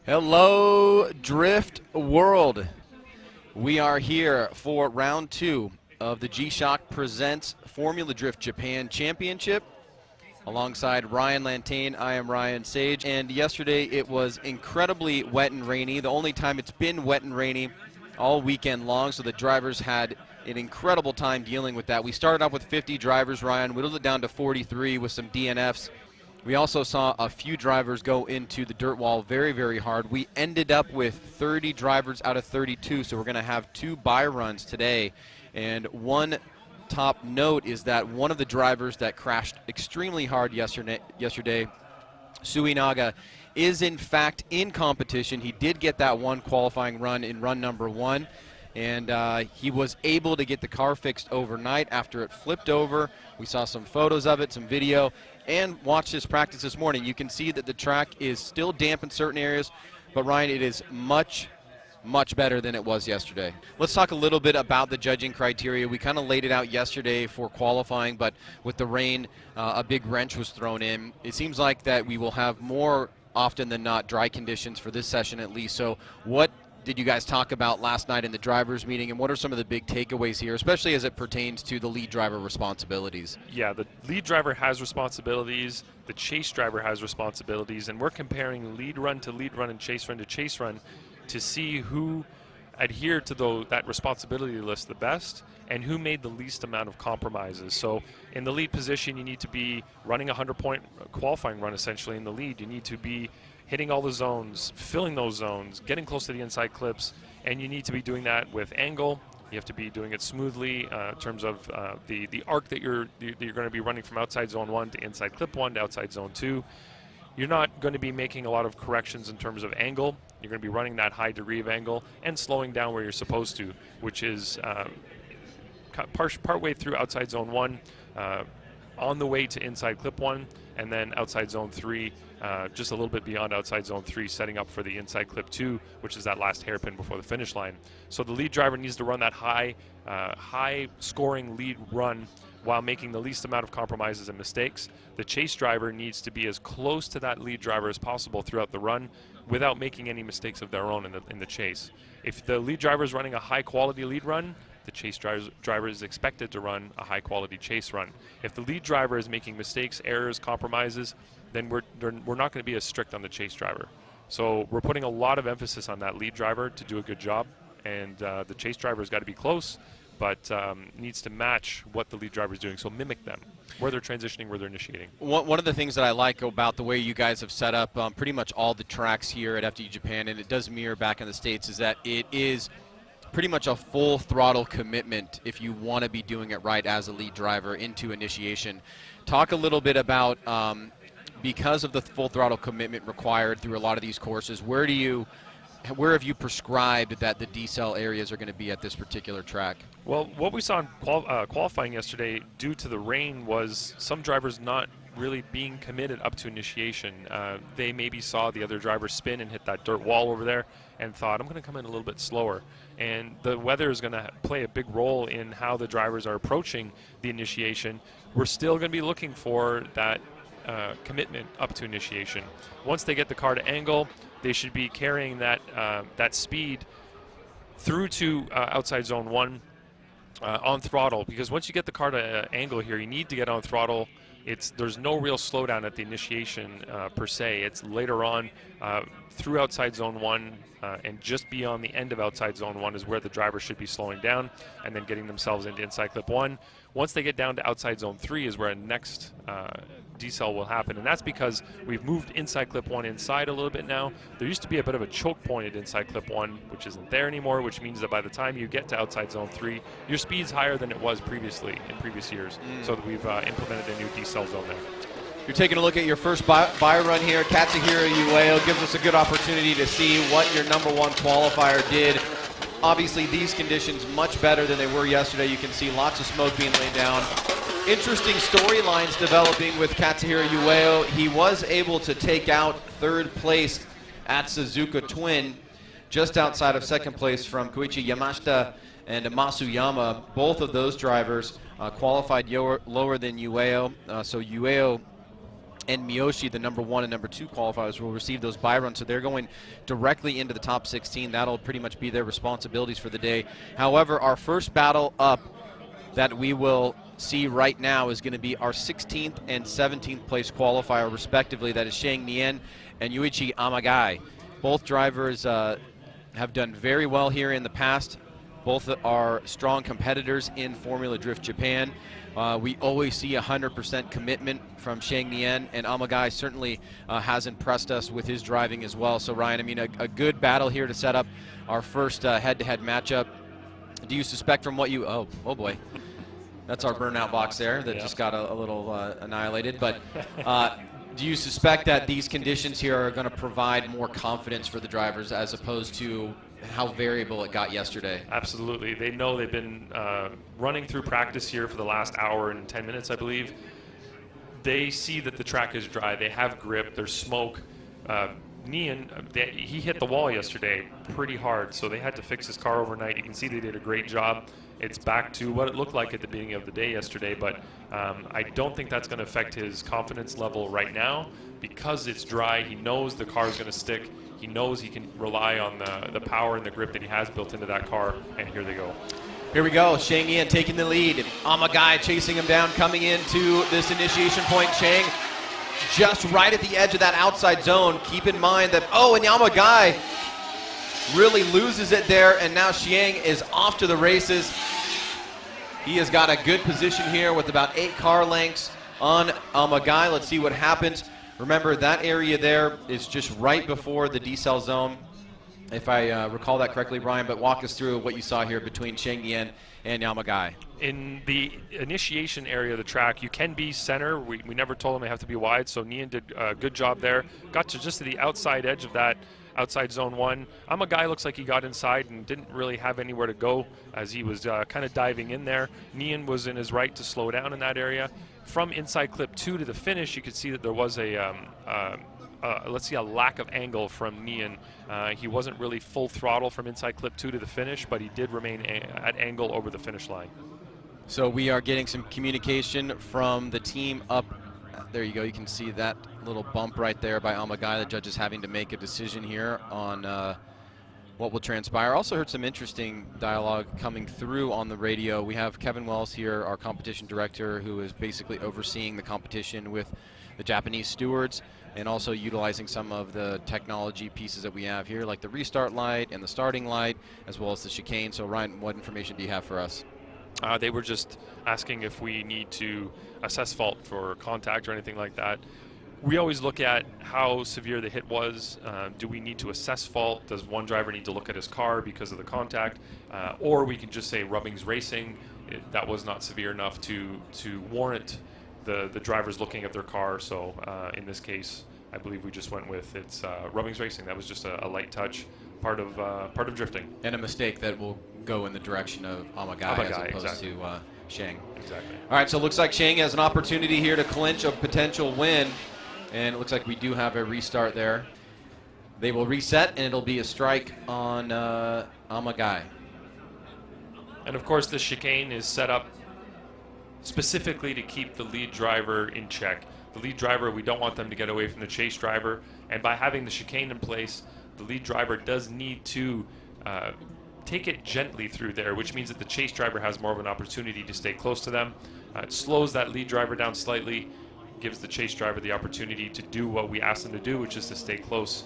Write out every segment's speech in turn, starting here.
Hello, Drift World. We are here for round 2 of the G-Shock Presents Formula Drift Japan Championship. Alongside Ryan Lantane, I am Ryan Sage. And yesterday it was incredibly wet and rainy. The only time it's been wet and rainy all weekend long, so the drivers had an incredible time dealing with that. We started off with 50 drivers, Ryan, whittled it down to 43 with some DNFs. We also saw a few drivers go into the dirt wall very, very hard. We ended up with 30 drivers out of 32, so we're going to have 2 bye runs today. And one top note is that one of the drivers that crashed extremely hard yesterday, Suinaga, is in fact in competition. He did get that one qualifying run in run number 1. And he was able to get the car fixed overnight after it flipped over. We saw some photos of it, some video, and watched his practice this morning. You can see that the track is still damp in certain areas, but Ryan, it is much better than it was yesterday. Let's talk a little bit about the judging criteria. We kind of laid it out yesterday for qualifying, but with the rain, a big wrench was thrown in. It seems like that we will have more often than not dry conditions for this session at least. So what did you guys talk about last night in the drivers meeting, and what are some of the big takeaways here, especially as it pertains to the lead driver responsibilities? Yeah, the lead driver has responsibilities, the chase driver has responsibilities, and we're comparing lead run to lead run and chase run to chase run to see who adhered to that responsibility list the best and who made the least amount of compromises. So in the lead position, you need to be running a 100-point qualifying run essentially in the lead. You need to be hitting all the zones, filling those zones, getting close to the inside clips, and you need to be doing that with angle. You have to be doing it smoothly in terms of the arc that you're going to be running from outside zone 1 to inside clip 1 to outside zone 2. You're not going to be making a lot of corrections in terms of angle. You're going to be running that high degree of angle and slowing down where you're supposed to, which is partway through outside zone 1, on the way to inside clip 1, and then outside zone 3, just a little bit beyond outside zone 3, setting up for the inside clip 2, which is that last hairpin before the finish line. So the lead driver needs to run that high scoring lead run while making the least amount of compromises and mistakes. The chase driver needs to be as close to that lead driver as possible throughout the run without making any mistakes of their own in the chase. If the lead driver is running a high quality lead run, the chase driver is expected to run a high quality chase run. If the lead driver is making mistakes, errors, compromises, then we're not going to be as strict on the chase driver. So we're putting a lot of emphasis on that lead driver to do a good job, and the chase driver has got to be close, but needs to match what the lead driver is doing, so mimic them, where they're transitioning, where they're initiating. One of the things that I like about the way you guys have set up pretty much all the tracks here at FD Japan, and it does mirror back in the States, is that it is pretty much a full throttle commitment if you want to be doing it right as a lead driver into initiation. Talk a little bit about, because of the full throttle commitment required through a lot of these courses, where have you prescribed that the decel areas are going to be at this particular track? Well, what we saw in qualifying yesterday due to the rain was some drivers not really being committed up to initiation. They maybe saw the other driver spin and hit that dirt wall over there and thought, I'm going to come in a little bit slower. And the weather is going to play a big role in how the drivers are approaching the initiation. We're still going to be looking for that commitment up to initiation. Once they get the car to angle, they should be carrying that speed through to outside zone 1 on throttle, because once you get the car to angle here, you need to get on throttle. There's no real slowdown at the initiation per se. It's later on through outside zone 1 and just beyond the end of outside zone 1 is where the driver should be slowing down and then getting themselves into inside clip 1. Once they get down to outside zone 3 is where a next decel will happen, and that's because we've moved inside clip 1 inside a little bit now. There used to be a bit of a choke point at inside clip 1, which isn't there anymore, which means that by the time you get to outside zone 3, your speed's higher than it was previously in previous years, so that we've implemented a new decel zone there. You're taking a look at your first bye run here. Katsuhiro Ueo gives us a good opportunity to see what your number 1 qualifier did. Obviously, these conditions much better than they were yesterday. You can see lots of smoke being laid down. Interesting storylines developing with Katsuhiro Ueo. He was able to take out 3rd place at Suzuka Twin, just outside of 2nd place from Koichi Yamashita and Matsuyama. Both of those drivers qualified lower than Ueo. So Ueo and Miyoshi, the number 1 and number 2 qualifiers, will receive those bye runs, so they're going directly into the top 16. That'll pretty much be their responsibilities for the day. However, our first battle up that we will see right now is going to be our 16th and 17th place qualifier, respectively. That is Shang Nien and Yuichi Amagai. Both drivers have done very well here in the past. Both are strong competitors in Formula Drift Japan. We always see 100% commitment from Shang Nien, and Amagai certainly has impressed us with his driving as well. So Ryan, I mean, a good battle here to set up our first head-to-head matchup. Do you suspect from what you, oh boy, that's our burnout box there that just got a little annihilated, but do you suspect that these conditions here are going to provide more confidence for the drivers as opposed to how variable it got yesterday? Absolutely. They know they've been running through practice here for the last hour and 10 minutes, I believe. They see that the track is dry. They have grip. There's smoke. Nien, he hit the wall yesterday pretty hard, so they had to fix his car overnight. You can see they did a great job. It's back to what it looked like at the beginning of the day yesterday, but I don't think that's going to affect his confidence level right now because it's dry. He knows the car is going to stick. He knows he can rely on the power and the grip that he has built into that car, and here they go. Here we go. Shang Nien taking the lead. Amagai chasing him down, coming into this initiation point. Shang just right at the edge of that outside zone. Keep in mind that, and Amagai really loses it there, and now Shang is off to the races. He has got a good position here with about 8 car lengths on Amagai. Let's see what happens. Remember, that area there is just right before the decel zone, if I recall that correctly, Brian, but walk us through what you saw here between Shang Nien and Amagai. In the initiation area of the track, you can be center. We never told them they have to be wide, so Nien did a good job there. Got to just to the outside edge of that outside zone 1. Amagai looks like he got inside and didn't really have anywhere to go as he was kind of diving in there. Nien was in his right to slow down in that area. From inside clip 2 to the finish, you could see that there was a lack of angle from Nien. He wasn't really full throttle from inside clip 2 to the finish, but he did remain at angle over the finish line. So we are getting some communication from the team up. There you go. You can see that little bump right there by Amagai. The judge is having to make a decision here on what will transpire. Also heard some interesting dialogue coming through on the radio. We have Kevin Wells here, our competition director, who is basically overseeing the competition with the Japanese stewards and also utilizing some of the technology pieces that we have here, like the restart light and the starting light, as well as the chicane. So Ryan, what information do you have for us? They were just asking if we need to assess fault for contact or anything like that. We always look at how severe the hit was. Do we need to assess fault? Does one driver need to look at his car because of the contact? Or we can just say rubbing's racing. That was not severe enough to warrant the drivers looking at their car. So in this case, I believe we just went with it's rubbing's racing. That was just a light touch, part of drifting. And a mistake that will go in the direction of Amagai as opposed exactly. to Shang. Exactly. All right, so it looks like Shang has an opportunity here to clinch a potential win. And it looks like we do have a restart there. They will reset, and it'll be a strike on Amagai. And of course, the chicane is set up specifically to keep the lead driver in check. The lead driver, we don't want them to get away from the chase driver. And by having the chicane in place, the lead driver does need to take it gently through there, which means that the chase driver has more of an opportunity to stay close to them. It slows that lead driver down slightly, gives the chase driver the opportunity to do what we asked them to do, which is to stay close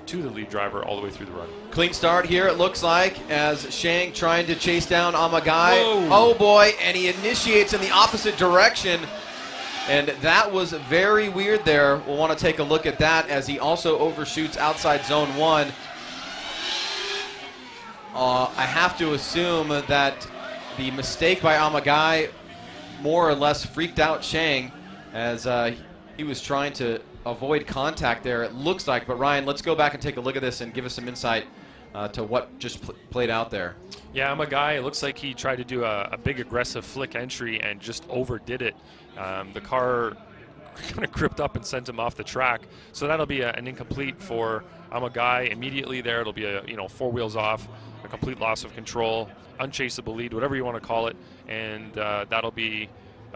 to the lead driver all the way through the run. Clean start here, it looks like, as Shang trying to chase down Amagai. Whoa. Oh boy, and he initiates in the opposite direction. And that was very weird there. We'll want to take a look at that as he also overshoots outside zone 1. I have to assume that the mistake by Amagai more or less freaked out Shang as he was trying to avoid contact there, it looks like. But Ryan, let's go back and take a look at this and give us some insight to what just played out there. Yeah, Amagai, it looks like he tried to do a big aggressive flick entry and just overdid it. The car kind of gripped up and sent him off the track. So that'll be an incomplete for Amagai. Immediately there, it'll be a 4 wheels off, a complete loss of control, unchaseable lead, whatever you want to call it, and that'll be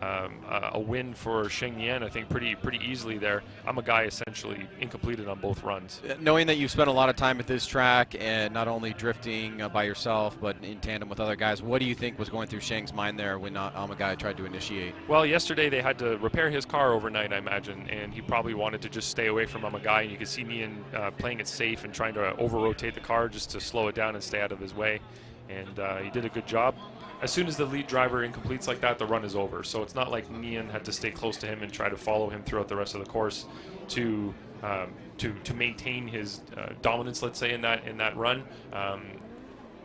a win for Sheng Yan, I think, pretty easily there. I'm a guy essentially incompleted on both runs. Knowing that you've spent a lot of time at this track and not only drifting by yourself but in tandem with other guys, what do you think was going through Sheng's mind there when Amagai tried to initiate? Well, yesterday they had to repair his car overnight, I imagine, and he probably wanted to just stay away from Amagai, and you could see me playing it safe and trying to over-rotate the car just to slow it down and stay out of his way, and he did a good job. As soon as the lead driver incompletes like that, the run is over. So it's not like Nian had to stay close to him and try to follow him throughout the rest of the course to maintain his dominance, let's say, in that run.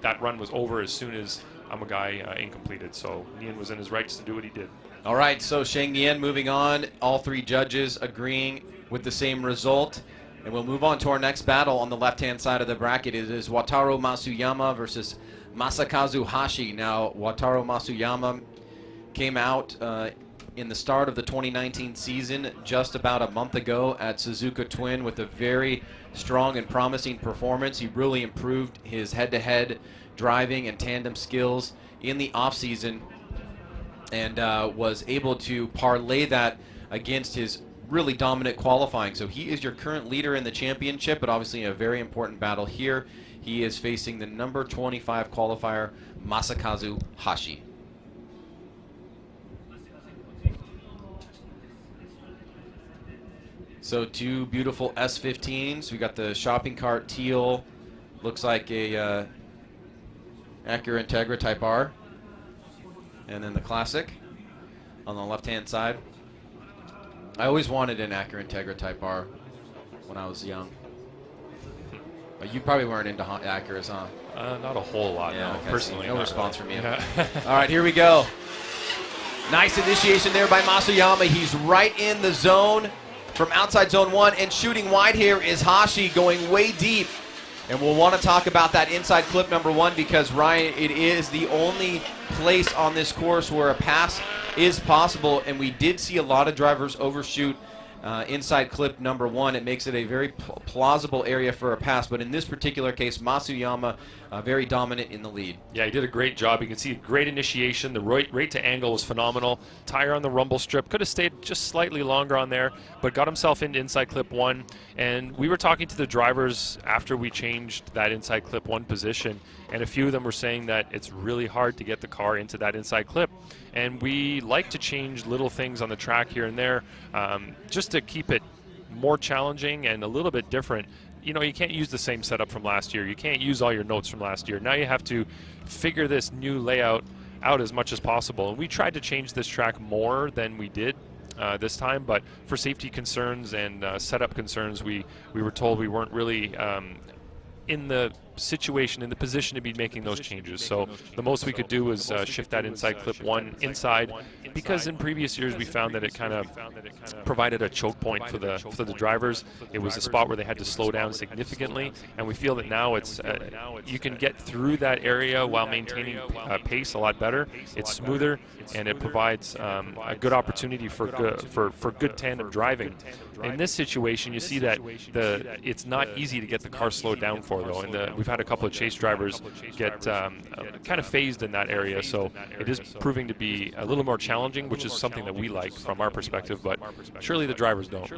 That run was over as soon as Amagai incompleted. So Nian was in his rights to do what he did. All right, so Sheng Nian moving on. All three judges agreeing with the same result. And we'll move on to our next battle on the left-hand side of the bracket. It is Wataru Matsuyama versus Masakazu Hoshi. Now, Wataru Matsuyama came out in the start of the 2019 season just about a month ago at Suzuka Twin with a very strong and promising performance. He really improved his head-to-head driving and tandem skills in the off-season and was able to parlay that against his really dominant qualifying. So he is your current leader in the championship, but obviously in a very important battle here. He is facing the number 25 qualifier, Masakazu Hoshi. So two beautiful S15s. We got the shopping cart teal, looks like a Acura Integra Type R, and then the classic on the left-hand side. I always wanted an Acura Integra Type R when I was young. But you probably weren't into Acuras, huh? Not a whole lot, yeah, no, personally. No response from you. Yeah. All right, here we go. Nice initiation there by Matsuyama. He's right in the zone from outside zone 1, and shooting wide here is Hoshi going way deep. And we'll want to talk about that inside clip number 1 because, Ryan, it is the only place on this course where a pass is possible, and we did see a lot of drivers overshoot inside clip number 1. It makes it a very plausible area for a pass, but in this particular case, Matsuyama very dominant in the lead. Yeah, he did a great job. You can see a great initiation. The rate to angle was phenomenal. Tire on the rumble strip. Could have stayed just slightly longer on there, but got himself into inside clip 1. And we were talking to the drivers after we changed that inside clip 1 position, and a few of them were saying that it's really hard to get the car into that inside clip. And we like to change little things on the track here and there just to keep it more challenging and a little bit different. You know, you can't use the same setup from last year. You can't use all your notes from last year. Now you have to figure this new layout out as much as possible. And we tried to change this track more than we did this time, but for safety concerns and setup concerns, we were told we weren't really in the situation, in the position to be making those changes. So the most we could do was shift that inside clip 1 inside, because in previous years we found that it kind of provided a choke point for the drivers. It was a spot where they had to slow down significantly, and we feel that now it's you can get through that area while maintaining pace a lot better. It's smoother, and it provides a good opportunity for good tandem driving. In this situation, you see that it's not easy to get the car slowed down for, though, and we've had a couple of chase drivers get kind of phased in that area, so it is proving to be a little more challenging, which is something that we like from our perspective, but surely the drivers don't.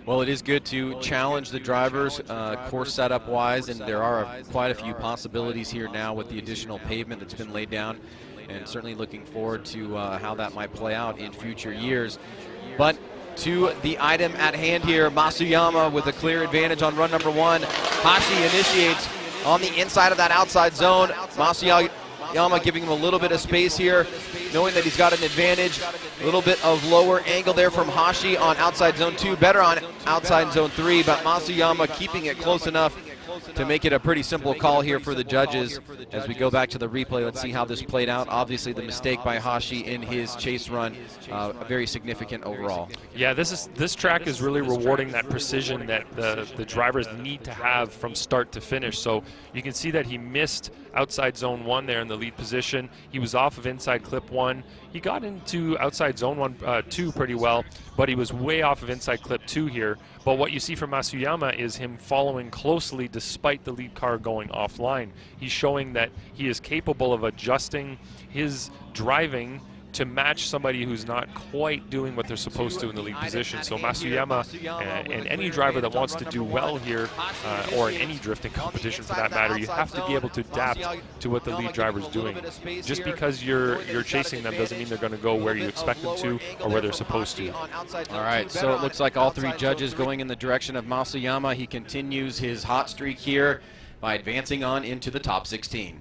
Well, it is good to challenge the drivers course setup wise, and there are quite a few possibilities here now with the additional pavement that's been laid down, and certainly looking forward to how that might play out in future years. But to the item at hand here, Matsuyama with a clear advantage on run number 1. Hoshi initiates on the inside of that outside zone. Matsuyama giving him a little bit of space here, knowing that he's got an advantage. A little bit of lower angle there from Hoshi on outside zone 2, better on outside zone 3, but Matsuyama keeping it close enough to make it a pretty simple call here for the judges. As we go back to the replay, let's see how this played out. Obviously, the mistake by Hoshi in his chase run, very significant overall. Yeah, this track is really rewarding that precision that the drivers need to have from start to finish. So you can see that he missed outside zone 1 there in the lead position. He was off of inside clip 1. He got into outside zone 2 pretty well, but he was way off of inside clip 2 here. But what you see from Matsuyama is him following closely despite the lead car going offline. He's showing that he is capable of adjusting his driving to match somebody who's not quite doing what they're supposed to in the lead position. So Matsuyama and any driver that wants to do well here, or in any drifting competition for that matter, you have to be able to adapt to what the lead driver's doing. Just because you're chasing them doesn't mean they're going to go where you expect them to or where they're supposed to. All right, so it looks like all three judges going in the direction of Matsuyama. He continues his hot streak here by advancing on into the top 16.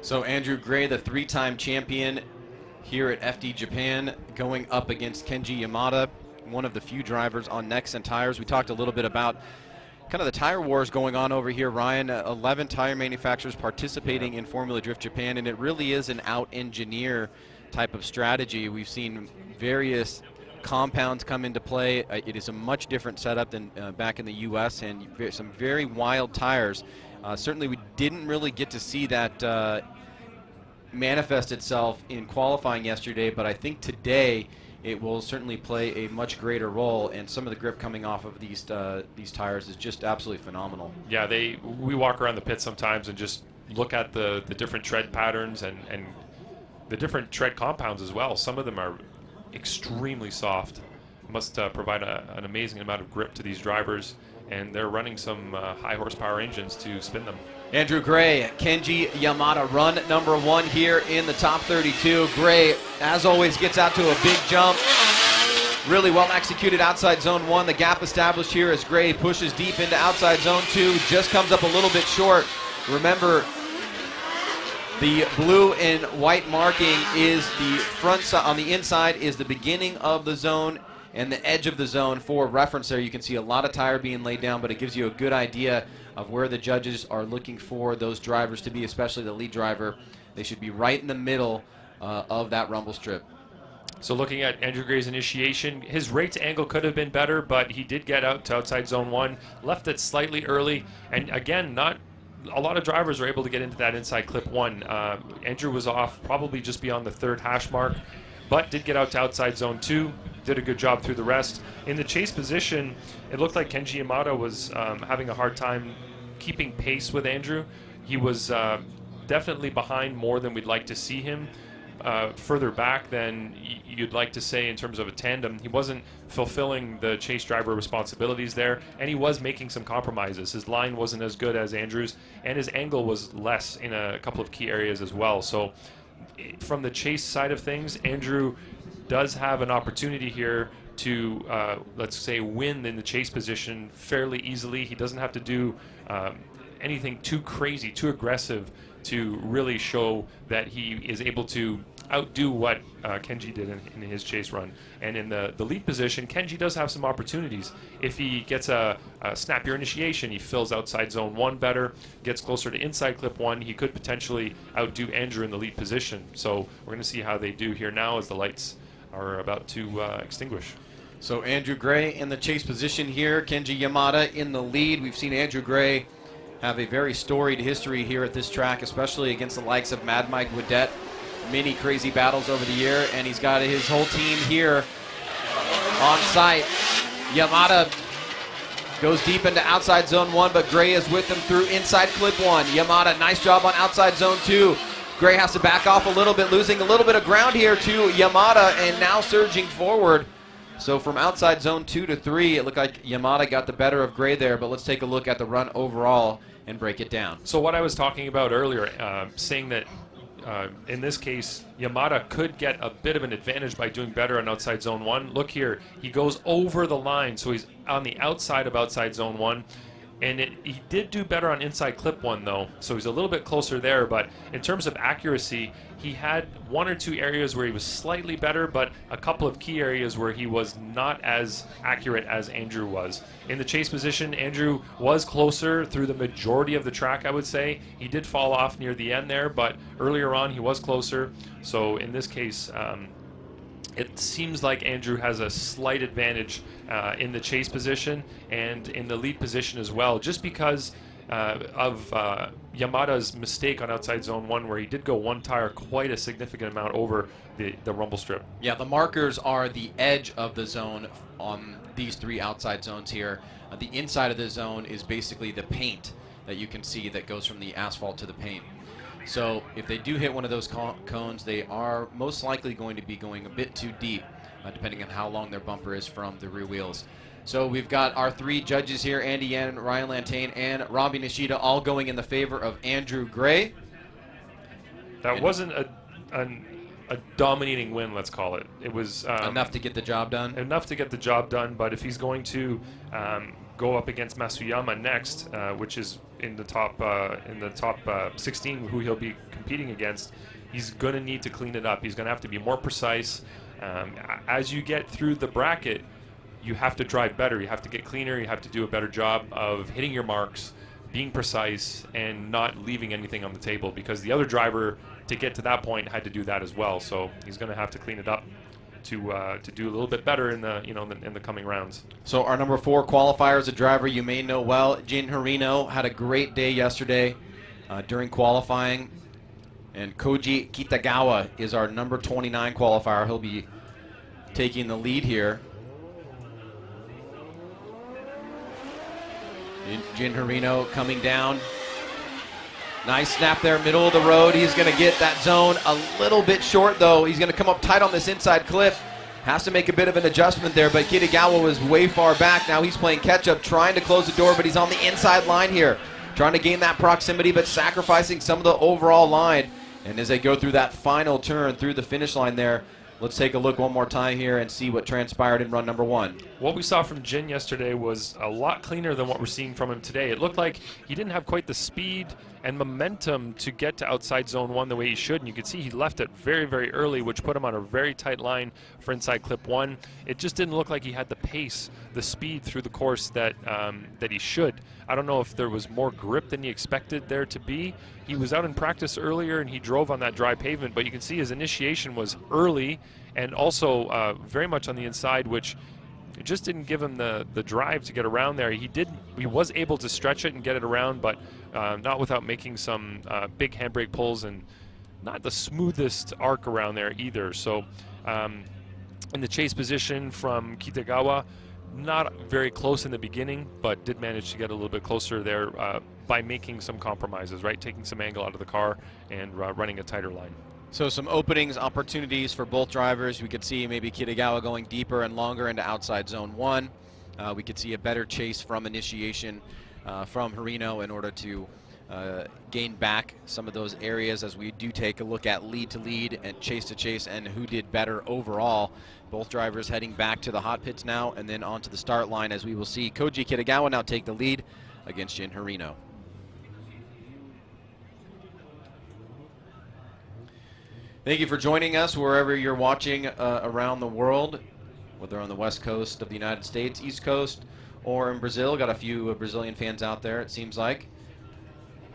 So Andrew Gray, the three-time champion here at FD Japan, going up against Kenji Yamada, one of the few drivers on Nexen tires. We talked a little bit about kind of the tire wars going on over here, Ryan. 11 tire manufacturers participating in Formula Drift Japan, and it really is an out-engineer type of strategy. We've seen various compounds come into play. It is a much different setup than back in the U.S. and some very wild tires. Certainly we didn't really get to see that manifest itself in qualifying yesterday, but I think today it will certainly play a much greater role, and some of the grip coming off of these tires is just absolutely phenomenal. Yeah, we walk around the pit sometimes and just look at the different tread patterns and the different tread compounds as well. Some of them are extremely soft. Must provide an amazing amount of grip to these drivers, and they're running some high horsepower engines to spin them. Andrew Gray, Kenji Yamada, run number 1 here in the top 32. Gray, as always, gets out to a big jump. Really well executed outside zone 1. The gap established here as Gray pushes deep into outside zone 2. Just comes up a little bit short. Remember, the blue and white marking is the front side. On the inside is the beginning of the zone and the edge of the zone. For reference there, you can see a lot of tire being laid down, but it gives you a good idea of where the judges are looking for those drivers to be, especially the lead driver. They should be right in the middle of that rumble strip. So looking at Andrew Gray's initiation, his rate to angle could have been better, but he did get out to outside zone 1, left it slightly early, and again, not a lot of drivers are able to get into that inside clip 1. Andrew was off probably just beyond the 3rd hash mark, but did get out to outside zone 2, did a good job through the rest. In the chase position, it looked like Kenji Yamada was having a hard time keeping pace with Andrew. He was definitely behind more than we'd like to see him. Further back than you'd like to say in terms of a tandem. He wasn't fulfilling the chase driver responsibilities there, and he was making some compromises. His line wasn't as good as Andrew's, and his angle was less in a couple of key areas as well. So from the chase side of things, Andrew does have an opportunity here to, let's say, win in the chase position fairly easily. He doesn't have to do anything too crazy, too aggressive to really show that he is able to outdo what Kenji did in his chase run. And in the lead position, Kenji does have some opportunities. If he gets a snappier initiation, he fills outside zone 1 better, gets closer to inside clip 1, he could potentially outdo Andrew in the lead position. So we're going to see how they do here now as the lights are about to extinguish. So Andrew Gray in the chase position here, Kenji Yamada in the lead. We've seen Andrew Gray have a very storied history here at this track, especially against the likes of Mad Mike Woodette. Many crazy battles over the year, and he's got his whole team here on site. Yamada goes deep into outside zone 1, but Gray is with him through inside clip 1. Yamada, nice job on outside zone 2. Gray has to back off a little bit, losing a little bit of ground here to Yamada, and now surging forward. So from outside zone 2 to 3, it looked like Yamada got the better of Gray there, but let's take a look at the run overall and break it down. So what I was talking about earlier, saying that in this case, Yamada could get a bit of an advantage by doing better on outside zone 1. Look here, he goes over the line, so he's on the outside of outside zone 1. And he did do better on inside clip 1, though, so he's a little bit closer there. But in terms of accuracy, he had 1 or 2 areas where he was slightly better, but a couple of key areas where he was not as accurate as Andrew was. In the chase position, Andrew was closer through the majority of the track, I would say. He did fall off near the end there, but earlier on he was closer. So in this case, it seems like Andrew has a slight advantage in the chase position and in the lead position as well, just because of Yamada's mistake on outside zone 1, where he did go 1 tire quite a significant amount over the rumble strip. Yeah, the markers are the edge of the zone on these 3 outside zones here. The inside of the zone is basically the paint that you can see that goes from the asphalt to the paint. So if they do hit one of those cones, they are most likely going to be going a bit too deep, depending on how long their bumper is from the rear wheels. So we've got our 3 judges here, Andy Yen, Ryan Lantain, and Robbie Nishida, all going in the favor of Andrew Gray. That wasn't a dominating win, let's call it. It was enough to get the job done. Enough to get the job done, but if he's going to go up against Matsuyama next, which is in the top 16, who he'll be competing against, he's going to need to clean it up. He's going to have to be more precise. As you get through the bracket, you have to drive better. You have to get cleaner. You have to do a better job of hitting your marks, being precise, and not leaving anything on the table, because the other driver, to get to that point, had to do that as well. So he's going to have to clean it up to do a little bit better in the in the coming rounds. So our number 4 qualifier is a driver you may know well. Jin Harino had a great day yesterday during qualifying, and Koji Kitagawa is our number 29 qualifier. He'll be taking the lead here. Jin Harino coming down. Nice snap there, middle of the road. He's going to get that zone a little bit short, though. He's going to come up tight on this inside clip. Has to make a bit of an adjustment there, but Kitagawa was way far back. Now he's playing catch-up, trying to close the door, but he's on the inside line here. Trying to gain that proximity, but sacrificing some of the overall line. And as they go through that final turn through the finish line there, let's take a look one more time here and see what transpired in run number 1. What we saw from Jin yesterday was a lot cleaner than what we're seeing from him today. It looked like he didn't have quite the speed and momentum to get to outside zone 1 the way he should, and you could see he left it very, very early, which put him on a very tight line for inside clip 1. It just didn't look like he had the pace, the speed through the course that that he should. I don't know if there was more grip than he expected there to be. He was out in practice earlier and he drove on that dry pavement, but you can see his initiation was early and also very much on the inside, which it just didn't give him the drive to get around there. He was able to stretch it and get it around, but not without making some big handbrake pulls and not the smoothest arc around there either. So in the chase position from Kitagawa, not very close in the beginning, but did manage to get a little bit closer there by making some compromises, right? Taking some angle out of the car and running a tighter line. So some openings, opportunities for both drivers. We could see maybe Kitagawa going deeper and longer into outside zone 1. We could see a better chase from initiation from Harino in order to gain back some of those areas, as we do take a look at lead to lead and chase to chase and who did better overall. Both drivers heading back to the hot pits now and then onto the start line, as we will see Koji Kitagawa now take the lead against Jin Harino. Thank you for joining us wherever you're watching around the world, whether on the west coast of the United States, east coast, or in Brazil. Got a few Brazilian fans out there, it seems like.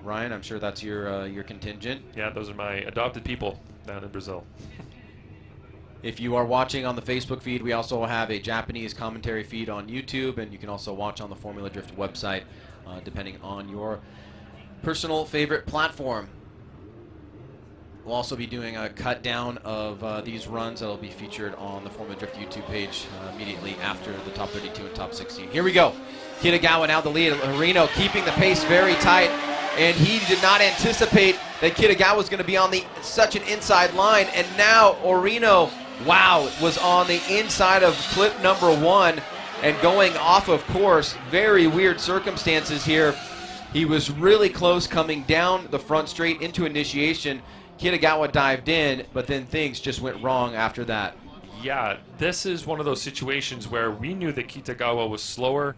Ryan, I'm sure that's your contingent. Yeah, those are my adopted people down in Brazil. If you are watching on the Facebook feed, we also have a Japanese commentary feed on YouTube, and you can also watch on the Formula Drift website, depending on your personal favorite platform. We'll also be doing a cut down of these runs that will be featured on the Formula Drift YouTube page immediately after the top 32 and top 16. Here we go. Kitagawa now the lead. Harino keeping the pace very tight, and he did not anticipate that Kitagawa was going to be on such an inside line, and now Harino, wow, was on the inside of clip number 1 and going off of course. Very weird circumstances here. He was really close coming down the front straight into initiation. Kitagawa dived in, but then things just went wrong after that. Yeah, this is one of those situations where we knew that Kitagawa was slower.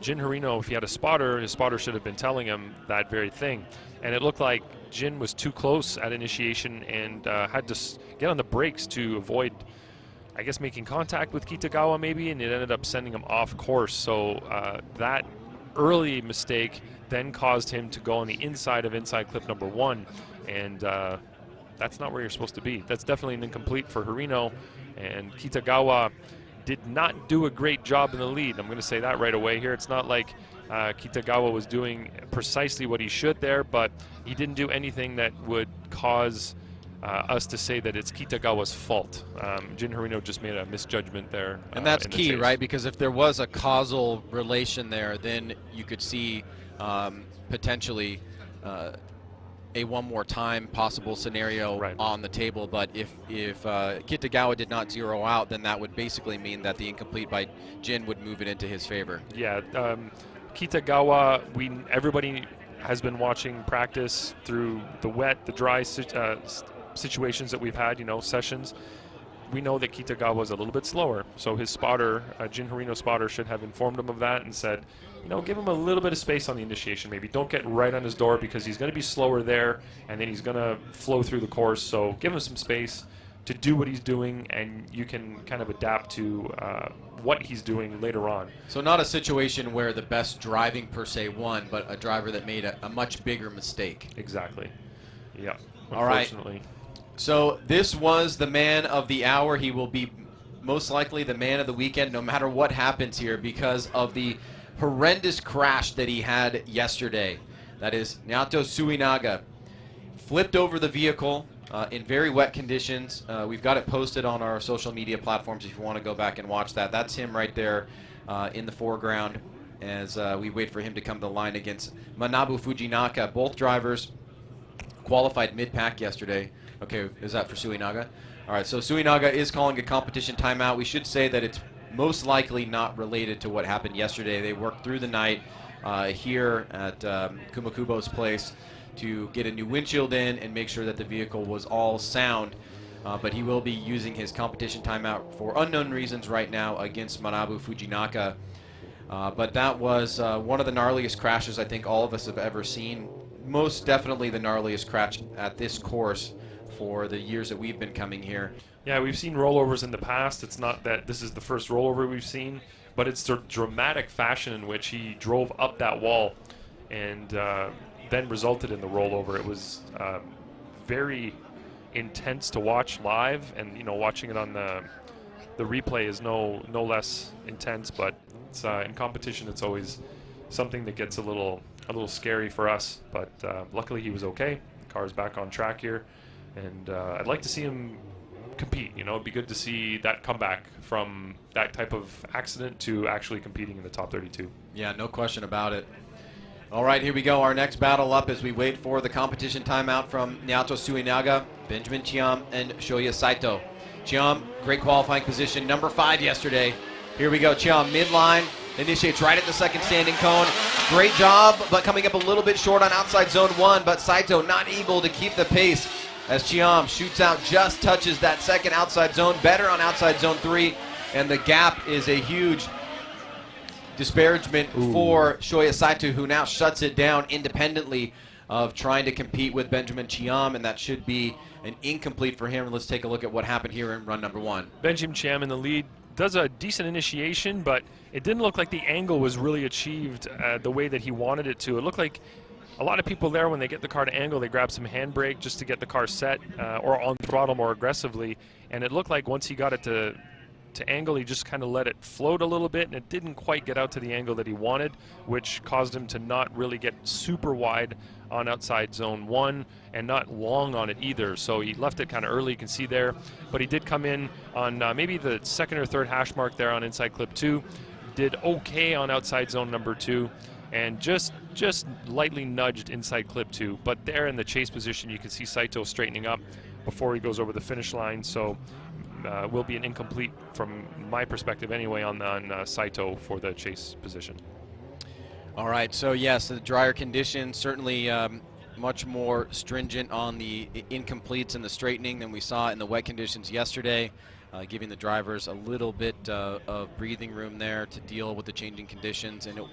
Jin Harino, if he had a spotter, his spotter should have been telling him that very thing. And it looked like Jin was too close at initiation and had to get on the brakes to avoid, I guess, making contact with Kitagawa maybe, and it ended up sending him off course. So that early mistake then caused him to go on the inside of inside clip number 1. And that's not where you're supposed to be. That's definitely an incomplete for Harino, and Kitagawa did not do a great job in the lead. I'm going to say that right away here. It's not like Kitagawa was doing precisely what he should there, but he didn't do anything that would cause us to say that it's Kitagawa's fault. Jin Harino just made a misjudgment there. And that's key, right? Because if there was a causal relation there, then you could see potentially a one more time possible scenario Right. on the table. But if Kitagawa did not zero out, then that would basically mean that the incomplete by Jin would move it into his favor. Yeah, Kitagawa, everybody has been watching practice through the wet, the dry situations that we've had, sessions. We know that Kitagawa is a little bit slower, so his spotter, Jin Harino's spotter, should have informed him of that and said, give him a little bit of space on the initiation maybe. Don't get right on his door because he's going to be slower there, and then he's going to flow through the course, so give him some space to do what he's doing, and you can kind of adapt to what he's doing later on. So not a situation where the best driving per se won, but a driver that made a much bigger mistake. Exactly. Yeah. All right. Unfortunately. So this was the man of the hour. He will be most likely the man of the weekend no matter what happens here because of the horrendous crash that he had yesterday. That is Naoto Suinaga. Flipped over the vehicle in very wet conditions. We've got it posted on our social media platforms if you want to go back and watch that. That's him right there in the foreground as we wait for him to come to the line against Manabu Fujinaka. Both drivers qualified mid-pack yesterday. Okay, is that for Suinaga? All right, so Suinaga is calling a competition timeout. We should say that it's most likely not related to what happened yesterday. They worked through the night here at Kumakubo's place to get a new windshield in and make sure that the vehicle was all sound. But he will be using his competition timeout for unknown reasons right now against Manabu Fujinaka. But that was one of the gnarliest crashes I think all of us have ever seen. Most definitely the gnarliest crash at this course for the years that we've been coming here. Yeah, we've seen rollovers in the past. It's not that this is the first rollover we've seen, but it's the dramatic fashion in which he drove up that wall and then resulted in the rollover. It was very intense to watch live, and watching it on the replay is no less intense. But it's, in competition, it's always something that gets a little scary for us. But luckily, he was okay. The car's back on track here, and I'd like to see him compete. It'd be good to see that comeback from that type of accident to actually competing in the top 32. Yeah, no question about it. All right, here we go. Our next battle up as we wait for the competition timeout from Naoto Suinaga, Benjamin Chiam, and Shoya Saito. Chiam, great qualifying position, number 5 yesterday. Here we go. Chiam, midline, initiates right at the second standing cone. Great job, but coming up a little bit short on outside zone 1, but Saito not able to keep the pace as Chiam shoots out, just touches that second outside zone, better on outside zone 3, and the gap is a huge disparagement for Shoya Saito, who now shuts it down independently of trying to compete with Benjamin Chiam, and that should be an incomplete for him. Let's take a look at what happened here in run number 1. Benjamin Chiam in the lead does a decent initiation, but it didn't look like the angle was really achieved the way that he wanted it to. It looked like a lot of people there, when they get the car to angle, they grab some handbrake just to get the car set or on throttle more aggressively. And it looked like once he got it to angle, he just kind of let it float a little bit, and it didn't quite get out to the angle that he wanted, which caused him to not really get super wide on outside zone 1 and not long on it either. So he left it kind of early, you can see there. But he did come in on maybe the second or third hash mark there on inside clip 2. Did okay on outside zone number 2. And just lightly nudged inside clip 2. But there in the chase position, you can see Saito straightening up before he goes over the finish line. So will be an incomplete from my perspective anyway on Saito for the chase position. All right, so yes, the drier conditions certainly much more stringent on the incompletes and the straightening than we saw in the wet conditions yesterday, giving the drivers a little bit of breathing room there to deal with the changing conditions. And it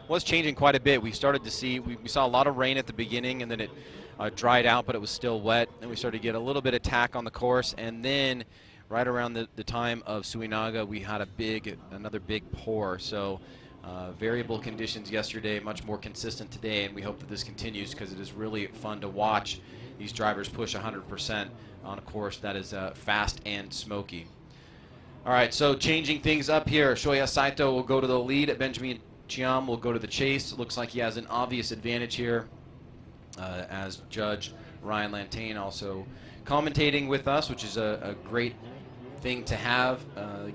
was changing quite a bit. We started to see, we saw a lot of rain at the beginning, and then it dried out, but it was still wet. And we started to get a little bit of tack on the course, and then right around the time of Suinaga, we had another big pour. So variable conditions yesterday, much more consistent today, and we hope that this continues because it is really fun to watch these drivers push 100% on a course that is fast and smoky. All right, so changing things up here. Shoya Saito will go to the lead. Benjamin Chiam will go to the chase. It looks like he has an obvious advantage here as Judge Ryan Lantain also commentating with us, which is a great thing to have,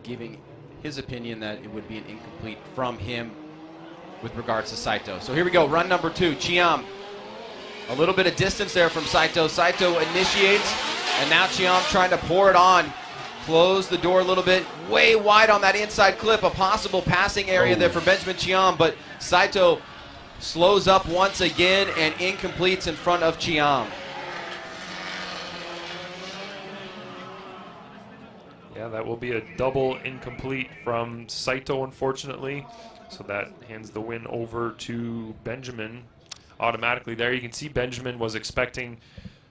giving his opinion that it would be an incomplete from him with regards to Saito. So here we go, run number 2. Chiam A little bit of distance there from Saito. Saito initiates, and now Chiam trying to pour it on. Close the door a little bit. Way wide on that inside clip. A possible passing area there for Benjamin Chiam, but Saito slows up once again and incompletes in front of Chiam. Yeah, that will be a double incomplete from Saito, unfortunately. So that hands the win over to Benjamin automatically there. You can see Benjamin was expecting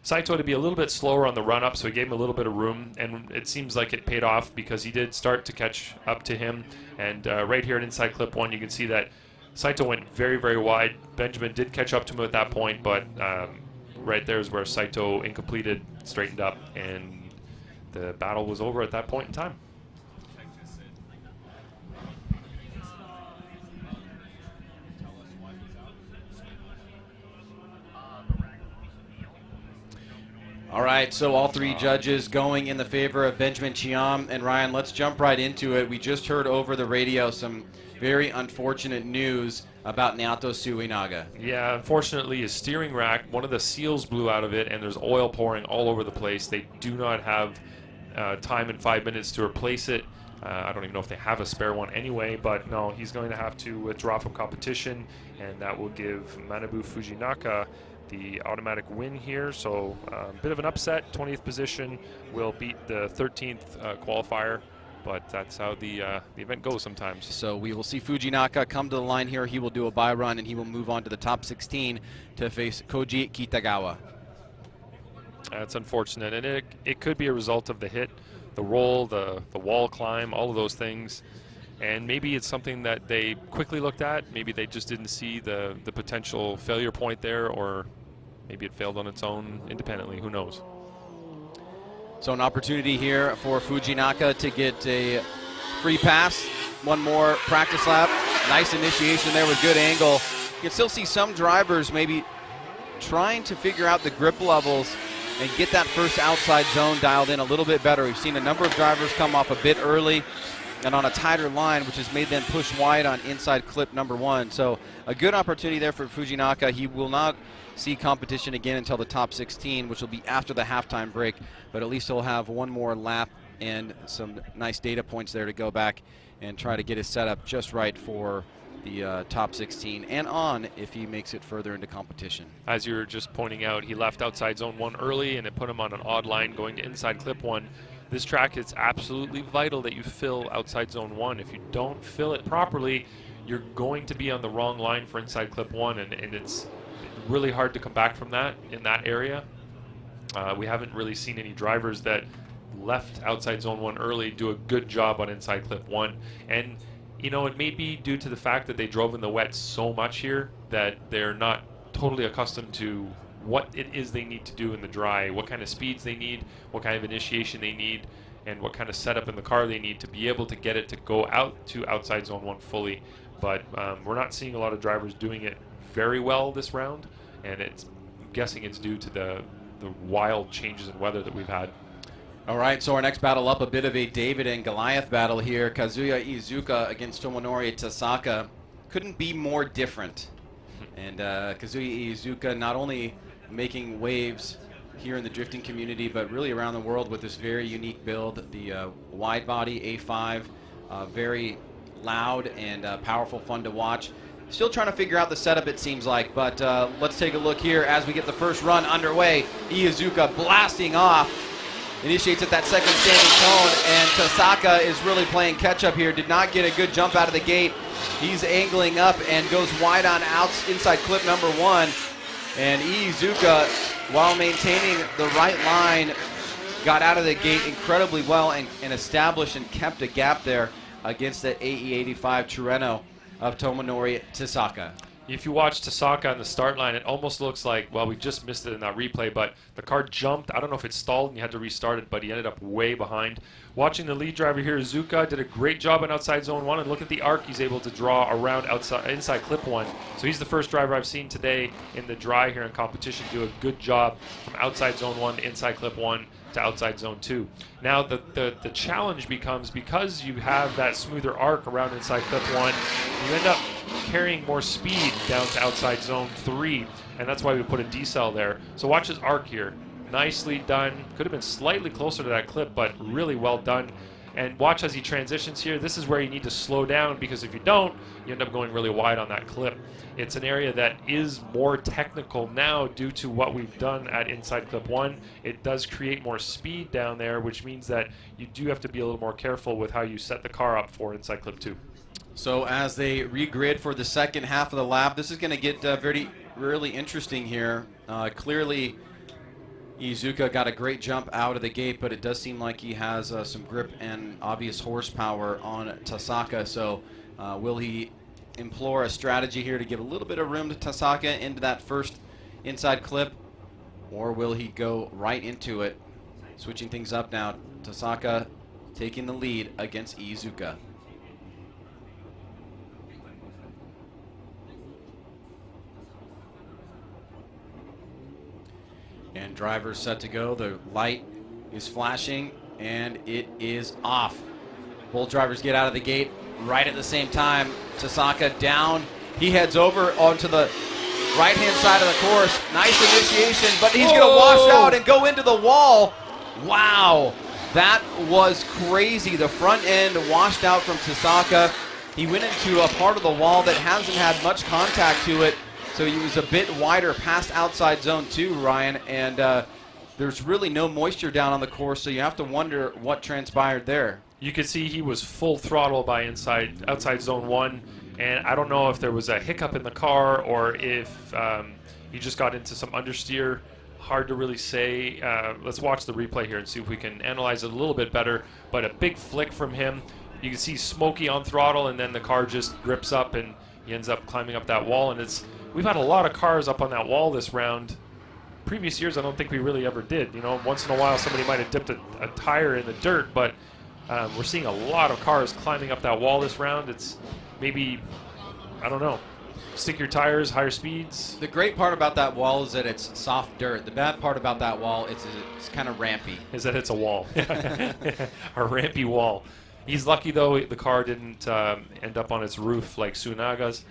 Saito to be a little bit slower on the run-up, so he gave him a little bit of room, and it seems like it paid off because he did start to catch up to him. And right here in inside clip 1, you can see that Saito went very, very wide. Benjamin did catch up to him at that point, but right there is where Saito incompleted, straightened up, and the battle was over at that point in time. All right, so all three judges going in the favor of Benjamin Chiam. And Ryan, let's jump right into it. We just heard over the radio some very unfortunate news about Naoto Suinaga. Yeah, unfortunately, his steering rack, one of the seals blew out of it, and there's oil pouring all over the place. They do not have time in 5 minutes to replace it. I don't even know if they have a spare one anyway, but no, he's going to have to withdraw from competition, and that will give Manabu Fujinaka the automatic win here. So a bit of an upset. 20th position will beat the 13th qualifier, but that's how the event goes sometimes. So we will see Fujinaka come to the line here. He will do a bye run, and he will move on to the top 16 to face Koji Kitagawa. That's unfortunate, and it could be a result of the hit, the roll, the wall climb, all of those things. And maybe it's something that they quickly looked at. Maybe they just didn't see the potential failure point there, or maybe it failed on its own independently. Who knows? So an opportunity here for Fujinaka to get a free pass. One more practice lap. Nice initiation there with good angle. You can still see some drivers maybe trying to figure out the grip levels and get that first outside zone dialed in a little bit better. We've seen a number of drivers come off a bit early and on a tighter line, which has made them push wide on inside clip number 1. So a good opportunity there for Fujinaka. He will not see competition again until the top 16, which will be after the halftime break, but at least he'll have one more lap and some nice data points there to go back and try to get his setup just right for the top 16 and on if he makes it further into competition. As you were just pointing out, he left outside zone 1 early, and it put him on an odd line going to inside clip 1. This track, it's absolutely vital that you fill outside zone 1. If you don't fill it properly, you're going to be on the wrong line for inside clip 1, and it's really hard to come back from that in that area. We haven't really seen any drivers that left outside zone 1 early do a good job on inside clip 1. And you know, it may be due to the fact that they drove in the wet so much here that they're not totally accustomed to what it is they need to do in the dry, what kind of speeds they need, what kind of initiation they need, and what kind of setup in the car they need to be able to get it to go out to outside zone 1 fully. But we're not seeing a lot of drivers doing it very well this round, and I'm guessing it's due to the wild changes in weather that we've had. All right, so our next battle up, a bit of a David and Goliath battle here. Kazuya Iizuka against Tomonori Tasaka. Couldn't be more different. And Kazuya Iizuka not only making waves here in the drifting community, but really around the world with this very unique build, the wide body A5, very loud and powerful, fun to watch. Still trying to figure out the setup, it seems like, but let's take a look here as we get the first run underway. Iizuka blasting off. Initiates at that second standing cone, and Tasaka is really playing catch-up here. Did not get a good jump out of the gate. He's angling up and goes wide on outs inside clip number 1. And Iizuka, while maintaining the right line, got out of the gate incredibly well and established and kept a gap there against the AE85 Tirreno of Tomonori Tasaka. If you watch Tasaka on the start line, it almost looks like, well, we just missed it in that replay, but the car jumped. I don't know if it stalled and you had to restart it, but he ended up way behind. Watching the lead driver here, Iizuka, did a great job on outside zone 1, and look at the arc he's able to draw around inside clip 1. So he's the first driver I've seen today in the dry here in competition do a good job from outside zone 1 to inside clip 1. to outside zone 2. Now the challenge becomes, because you have that smoother arc around inside clip 1, you end up carrying more speed down to outside zone 3, and that's why we put a decel there. So watch his arc here. Nicely done. Could have been slightly closer to that clip, but really well done. And watch as he transitions here. This is where you need to slow down, because if you don't, you end up going really wide on that clip. It's an area that is more technical now due to what we've done at inside clip 1. It does create more speed down there, which means that you do have to be a little more careful with how you set the car up for inside clip 2. So as they regrid for the second half of the lap, this is going to get really interesting here. Clearly, Iizuka got a great jump out of the gate, but it does seem like he has some grip and obvious horsepower on Tasaka. So will he implore a strategy here to give a little bit of room to Tasaka into that first inside clip, or will he go right into it? Switching things up now, Tasaka taking the lead against Iizuka. And drivers set to go. The light is flashing, and it is off. Both drivers get out of the gate right at the same time. Tasaka down. He heads over onto the right-hand side of the course. Nice initiation, but he's going to wash out and go into the wall. Wow, that was crazy. The front end washed out from Tasaka. He went into a part of the wall that hasn't had much contact to it. So he was a bit wider past outside zone 2, Ryan, and there's really no moisture down on the course, so you have to wonder what transpired there. You could see he was full throttle by outside zone 1, and I don't know if there was a hiccup in the car or if he just got into some understeer. Hard to really say. Let's watch the replay here and see if we can analyze it a little bit better, but a big flick from him. You can see Smokey on throttle, and then the car just grips up, and he ends up climbing up that wall, and we've had a lot of cars up on that wall this round. Previous years, I don't think we really ever did. You know, once in a while somebody might have dipped a tire in the dirt, but we're seeing a lot of cars climbing up that wall this round. It's maybe, I don't know, stick your tires, higher speeds. The great part about that wall is that it's soft dirt. The bad part about that wall is it's kind of rampy. Is that it's a wall. A rampy wall. He's lucky, though, the car didn't end up on its roof like Sunaga's.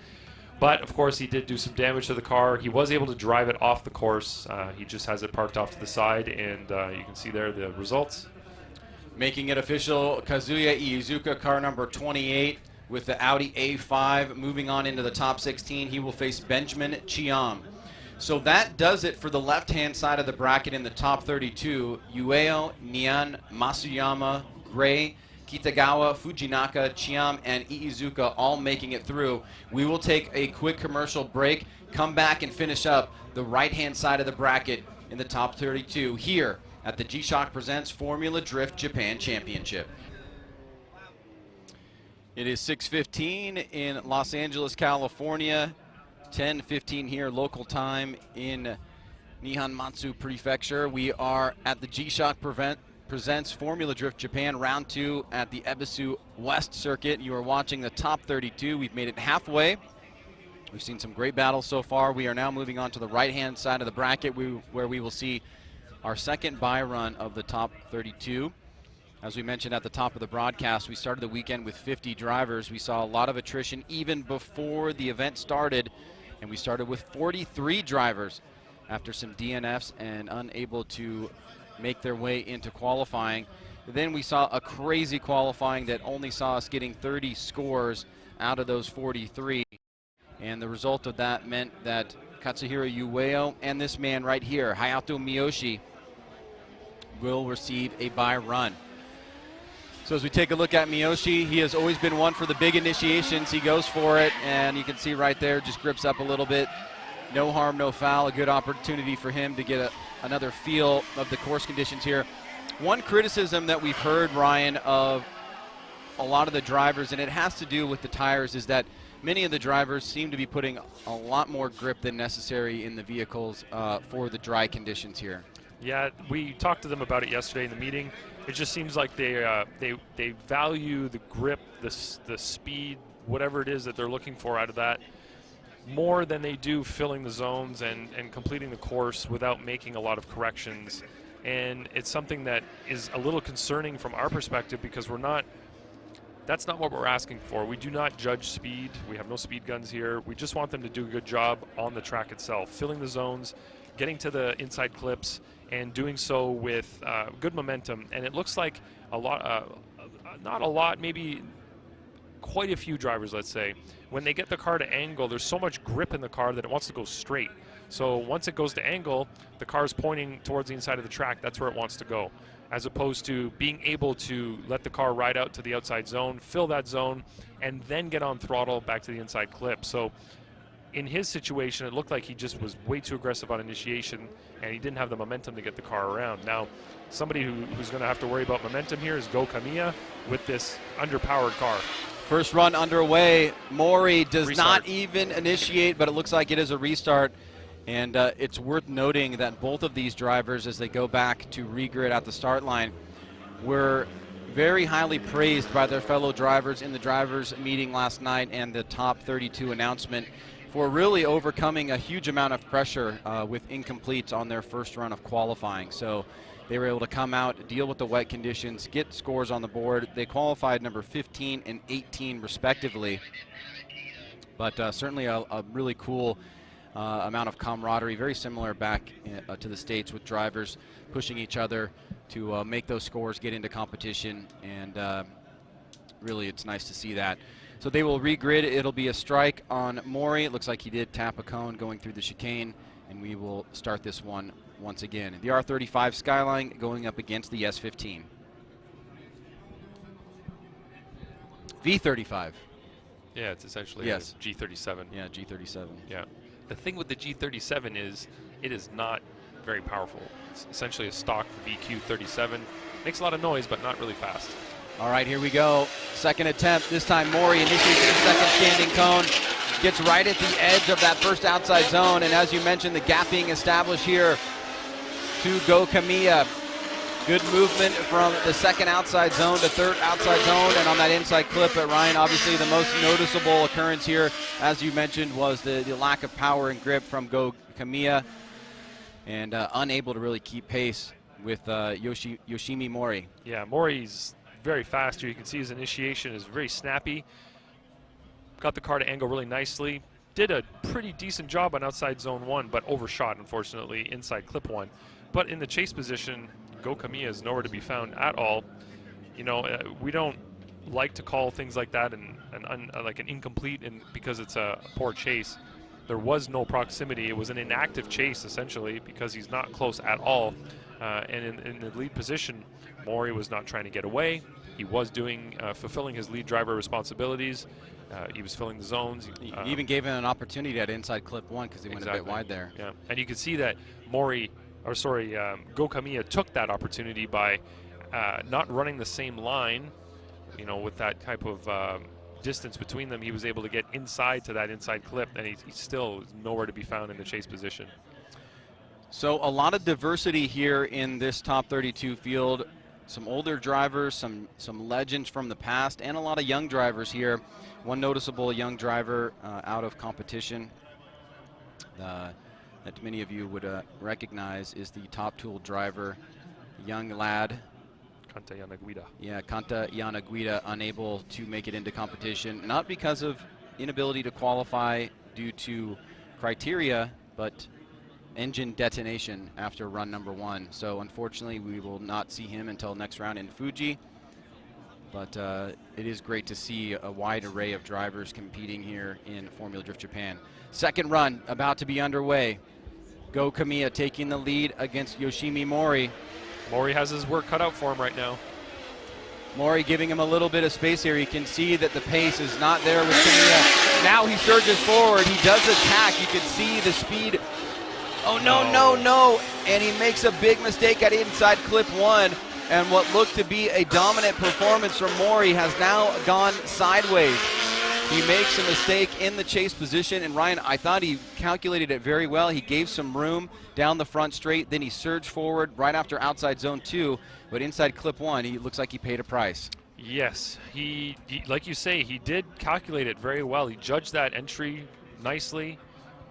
But, of course, he did do some damage to the car. He was able to drive it off the course. He just has it parked off to the side, and you can see there the results. Making it official, Kazuya Iizuka, car number 28, with the Audi A5, moving on into the top 16. He will face Benjamin Chiam. So that does it for the left-hand side of the bracket in the top 32. Ueo, Nian, Matsuyama, Gray, Kitagawa, Fujinaka, Chiam, and Iizuka all making it through. We will take a quick commercial break, come back and finish up the right-hand side of the bracket in the top 32 here at the G-Shock Presents Formula Drift Japan Championship. It is 6:15 in Los Angeles, California, 10:15 here local time in Nihonmatsu Prefecture. We are at the G-Shock Presents Formula Drift Japan Round 2 at the Ebisu West Circuit. You are watching the top 32. We've made it halfway. We've seen some great battles so far. We are now moving on to the right-hand side of the bracket where we will see our second bye run of the top 32. As we mentioned at the top of the broadcast, we started the weekend with 50 drivers. We saw a lot of attrition even before the event started, and we started with 43 drivers after some DNFs and unable to make their way into qualifying. Then we saw a crazy qualifying that only saw us getting 30 scores out of those 43. And the result of that meant that Katsuhiro Ueo and this man right here, Hayato Miyoshi, will receive a bye run. So as we take a look at Miyoshi, he has always been one for the big initiations. He goes for it, and you can see right there, just grips up a little bit. No harm, no foul. A good opportunity for him to get another feel of the course conditions here. One criticism that we've heard, Ryan, of a lot of the drivers, and it has to do with the tires, is that many of the drivers seem to be putting a lot more grip than necessary in the vehicles for the dry conditions here. Yeah, we talked to them about it yesterday in the meeting. It just seems like they value the grip, the speed, whatever it is that they're looking for out of that, more than they do filling the zones and completing the course without making a lot of corrections. And it's something that is a little concerning from our perspective because that's not what we're asking for. We do not judge speed. We have no speed guns here. We just want them to do a good job on the track itself, filling the zones, getting to the inside clips, and doing so with good momentum. And it looks like a lot, not a lot, maybe quite a few drivers, let's say, when they get the car to angle, there's so much grip in the car that it wants to go straight. So once it goes to angle, the car is pointing towards the inside of the track. That's where it wants to go, as opposed to being able to let the car ride out to the outside zone, fill that zone, and then get on throttle back to the inside clip. So in his situation, it looked like he just was way too aggressive on initiation, and he didn't have the momentum to get the car around. Now, somebody who's going to have to worry about momentum here is Go Kamiya with this underpowered car. First run underway. Mori does Restart. not even initiate, but it looks like it is a restart. And it's worth noting that both of these drivers, as they go back to regrid at the start line, were very highly praised by their fellow drivers in the drivers' meeting last night and the top 32 announcement for really overcoming a huge amount of pressure with incompletes on their first run of qualifying. So they were able to come out, deal with the wet conditions, get scores on the board. They qualified number 15 and 18 respectively. But certainly a really cool amount of camaraderie, very similar back to the States with drivers pushing each other to make those scores, get into competition, and really it's nice to see that. So they will regrid. It'll be a strike on Mori. It looks like he did tap a cone going through the chicane, and we will start this one once again. The R35 Skyline going up against the S15. V35. Yeah, it's essentially Yes. a G37. Yeah, G37. Yeah. The thing with the G37 is it is not very powerful. It's essentially a stock VQ37. Makes a lot of noise, but not really fast. All right, here we go. Second attempt. This time Mori initiates the second standing cone. Gets right at the edge of that first outside zone. And as you mentioned, the gap being established here to Go Kamiya. Good movement from the second outside zone to third outside zone. And on that inside clip at Ryan, obviously the most noticeable occurrence here, as you mentioned, was the lack of power and grip from Go Kamiya. And unable to really keep pace with Yoshimi Mori. Yeah, Mori's very fast here. You can see his initiation is very snappy. Got the car to angle really nicely. Did a pretty decent job on outside zone 1, but overshot, unfortunately, inside clip 1. But in the chase position, Go Kamiya is nowhere to be found at all. You know, we don't like to call things like that like an incomplete because it's a poor chase. There was no proximity. It was an inactive chase, essentially, because he's not close at all. And in the lead position, Mori was not trying to get away. He was fulfilling his lead driver responsibilities. He was filling the zones. He even gave him an opportunity at inside clip 1 because he went a bit wide there. Yeah, and you can see that Go Kamiya took that opportunity by not running the same line. You know, with that type of distance between them, he was able to get inside to that inside clip, and he still is nowhere to be found in the chase position. So a lot of diversity here in this top 32 field. Some older drivers, some legends from the past, and a lot of young drivers here. One noticeable young driver out of competition that many of you would recognize is the Top Tool driver, young lad. Kanta Yanaguida. Yeah, Kanta Yanaguida, unable to make it into competition, not because of inability to qualify due to criteria, but engine detonation after run number 1. So unfortunately, we will not see him until next round in Fuji. But it is great to see a wide array of drivers competing here in Formula Drift Japan. Second run about to be underway. Go Kamiya taking the lead against Yoshimi Mori. Mori has his work cut out for him right now. Mori giving him a little bit of space here. You can see that the pace is not there with Kamiya. Now he surges forward. He does attack. You can see the speed. Oh, no. And he makes a big mistake at inside clip 1. And what looked to be a dominant performance from Mori has now gone sideways. He makes a mistake in the chase position. And Ryan, I thought he calculated it very well. He gave some room down the front straight. Then he surged forward right after outside zone 2. But inside clip 1, he looks like he paid a price. Yes, he like you say, he did calculate it very well. He judged that entry nicely.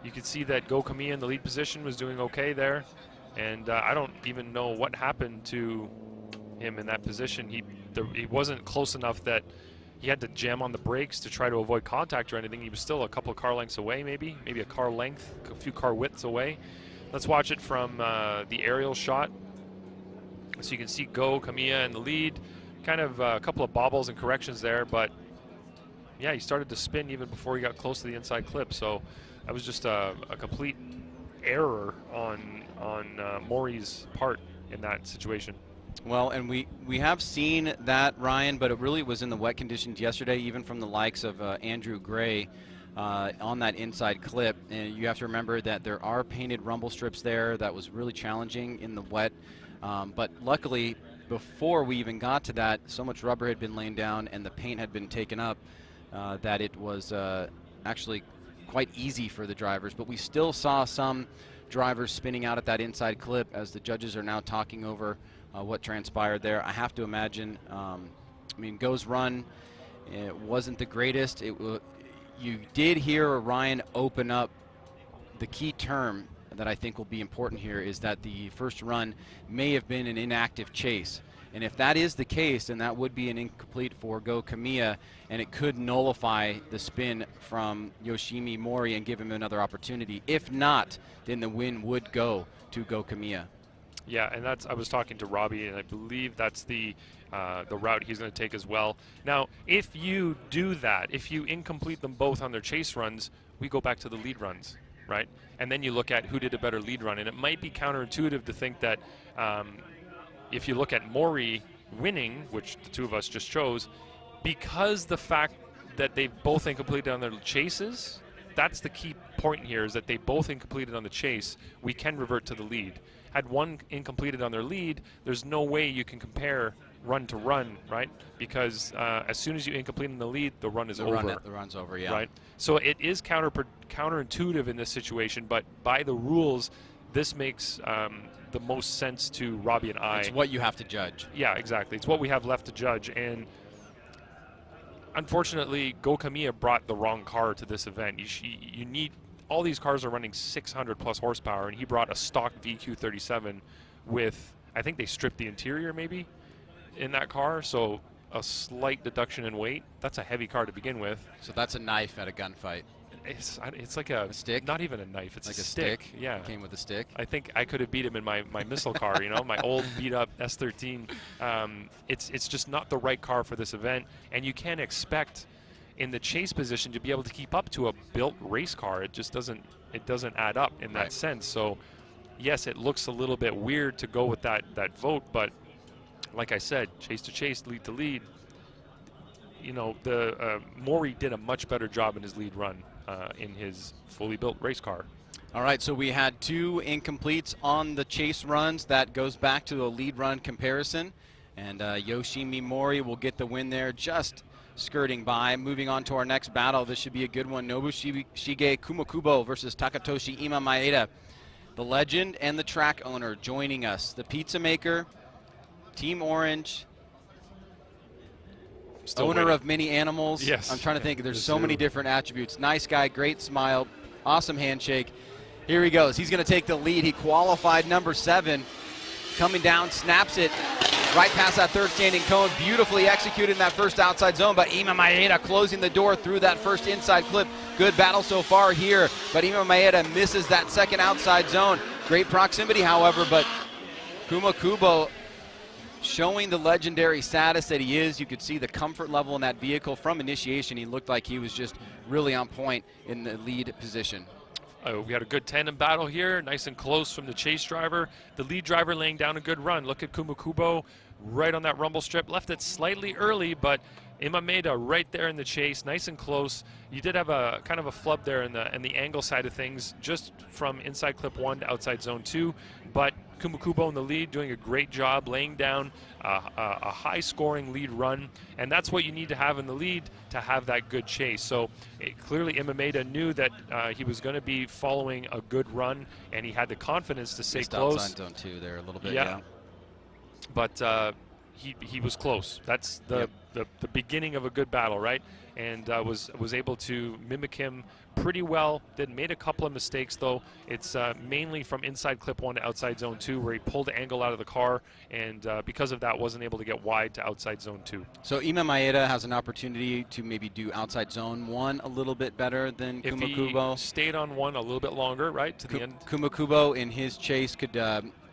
You could see that Go Kamiya in the lead position was doing okay there. And I don't even know what happened to him in that position. He wasn't close enough that he had to jam on the brakes to try to avoid contact or anything. He was still a couple of car lengths away, maybe a car length, a few car widths away. Let's watch it from the aerial shot. So you can see Kamiya in the lead. Kind of a couple of bobbles and corrections there, but yeah, he started to spin even before he got close to the inside clip. So that was just a complete error on Mori's part in that situation. Well, and we have seen that, Ryan, but it really was in the wet conditions yesterday, even from the likes of Andrew Gray on that inside clip. And you have to remember that there are painted rumble strips there. That was really challenging in the wet. But luckily, before we even got to that, so much rubber had been laying down and the paint had been taken up that it was actually quite easy for the drivers. But we still saw some drivers spinning out at that inside clip as the judges are now talking over what transpired there. I have to imagine, I mean, Go's run, it wasn't the greatest. You did hear Ryan open up the key term that I think will be important here is that the first run may have been an inactive chase. And if that is the case, then that would be an incomplete for Go Kamiya, and it could nullify the spin from Yoshimi Mori and give him another opportunity. If not, then the win would go to Go Kamiya. Yeah, and I was talking to Robbie, and I believe that's the route he's going to take as well. Now, if you do that, if you incomplete them both on their chase runs, we go back to the lead runs, right? And then you look at who did a better lead run, and it might be counterintuitive to think that if you look at Mori winning, which the two of us just chose, because the fact that they both incompleted on their chases, that's the key point here, is that they both incompleted on the chase, we can revert to the lead. Had one incompleted on their lead, there's no way you can compare run to run, right? Because as soon as you incomplete in the lead, the run is over. The run's over, yeah. Right? So it is counterintuitive in this situation, but by the rules, this makes the most sense to Robbie and I. It's what you have to judge. Yeah, exactly. It's what we have left to judge. And unfortunately, Go Kamiya brought the wrong car to this event. You need, all these cars are running 600 plus horsepower, and he brought a stock VQ37 with, I think they stripped the interior maybe in that car, so a slight deduction in weight. That's a heavy car to begin with. So that's a knife at a gunfight. It's like a stick? Not even a knife. It's like a stick. Yeah. It came with a stick. I think I could have beat him in my missile car, you know, my old beat-up S13. It's just not the right car for this event, and you can't expect in the chase position to be able to keep up to a built race car. It just doesn't add up in that sense. So, yes, it looks a little bit weird to go with that vote, but like I said, chase to chase, lead to lead. You know, Mori did a much better job in his lead run in his fully built race car. All right, so we had two incompletes on the chase runs. That goes back to the lead run comparison. And Yoshimi Mori will get the win there, just skirting by. Moving on to our next battle. This should be a good one. Nobushige Kumokubo versus Takatoshi Ima Maeda. The legend and the track owner joining us. The pizza maker, Team Orange, owner of many animals. Yes. I'm trying to think. There's so many different attributes. Nice guy, great smile, awesome handshake. Here he goes. He's going to take the lead. He qualified number 7. Coming down, snaps it right past that third standing cone. Beautifully executed in that first outside zone, but Ima Maeda closing the door through that first inside clip. Good battle so far here, but Ima Maeda misses that second outside zone. Great proximity, however, but Kumokubo showing the legendary status that he is. You could see the comfort level in that vehicle. From initiation, he looked like he was just really on point in the lead position. We had a good tandem battle here, nice and close from the chase driver. The lead driver laying down a good run. Look at Kumokubo right on that rumble strip. Left it slightly early, but Ima Maeda right there in the chase, nice and close. You did have a kind of a flub there in the angle side of things, just from inside clip 1 to outside zone 2. But Kumokubo in the lead, doing a great job, laying down a high-scoring lead run, and that's what you need to have in the lead to have that good chase. So clearly Ima Maeda knew that he was going to be following a good run, and he had the confidence to stay close. Outside zone 2 there a little bit, yeah. But he was close. That's the the beginning of a good battle, right? And was able to mimic him pretty well. Made a couple of mistakes though. It's mainly from inside clip 1 to outside zone 2 where he pulled the angle out of the car, and because of that wasn't able to get wide to outside zone 2. So Ima Maeda has an opportunity to maybe do outside zone 1 a little bit better than If Kumakubo. he stayed on 1 a little bit longer, right, to the end. Kumakubo in his chase could,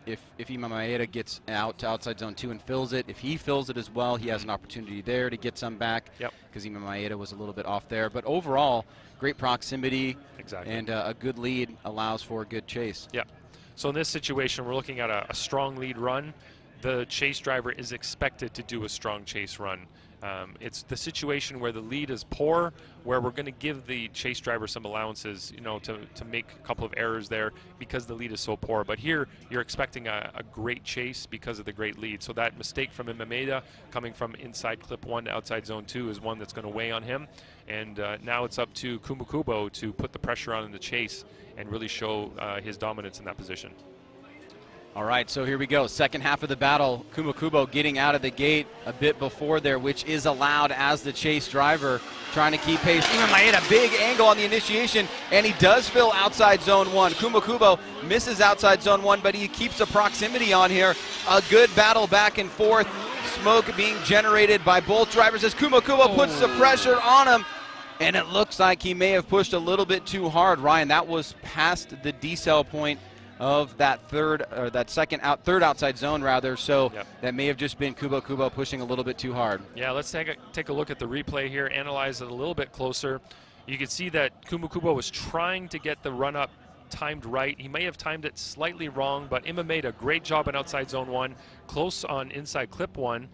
if Ima Maeda gets out to outside zone 2 and fills it, if he fills it as well, he has an opportunity there to get some back. Yep. Because Ima Maeda was a little bit off there. But overall, great proximity. Exactly. And a good lead allows for a good chase. Yeah. So in this situation, we're looking at a strong lead run. The chase driver is expected to do a strong chase run. It's the situation where the lead is poor, where we're going to give the chase driver some allowances, you know, to make a couple of errors there because the lead is so poor. But here, you're expecting a great chase because of the great lead. So that mistake from Maeda coming from inside clip 1 to outside zone 2 is one that's going to weigh on him. And now it's up to Kumakubo to put the pressure on in the chase and really show his dominance in that position. All right, so here we go. Second half of the battle. Kumakubo getting out of the gate a bit before there, which is allowed as the chase driver, trying to keep pace. Ima Maeda, big angle on the initiation, and he does fill outside zone 1. Kumakubo misses outside zone 1, but he keeps a proximity on here. A good battle back and forth. Smoke being generated by both drivers as Kumakubo puts the pressure on him. And it looks like he may have pushed a little bit too hard. Ryan, that was past the decel point of that third outside zone rather, so yep. That may have just been Kubo pushing a little bit too hard. Yeah, let's take a look at the replay here, analyze it a little bit closer. You can see that Kumakubo was trying to get the run up timed right. He may have timed it slightly wrong, but Ima made a great job on outside zone 1, close on inside clip 1,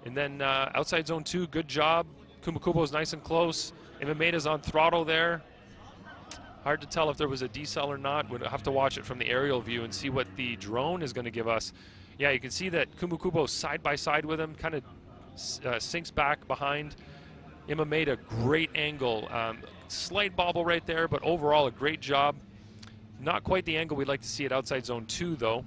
and then outside zone 2, good job. Kumakubo's nice and close. Ima Maeda's on throttle there. Hard to tell if there was a decel or not. We'll have to watch it from the aerial view and see what the drone is going to give us. Yeah, you can see that Kumakubo side by side with him, kind of sinks back behind. Ima made a great angle. Slight bobble right there, but overall a great job. Not quite the angle we'd like to see at outside zone 2, though.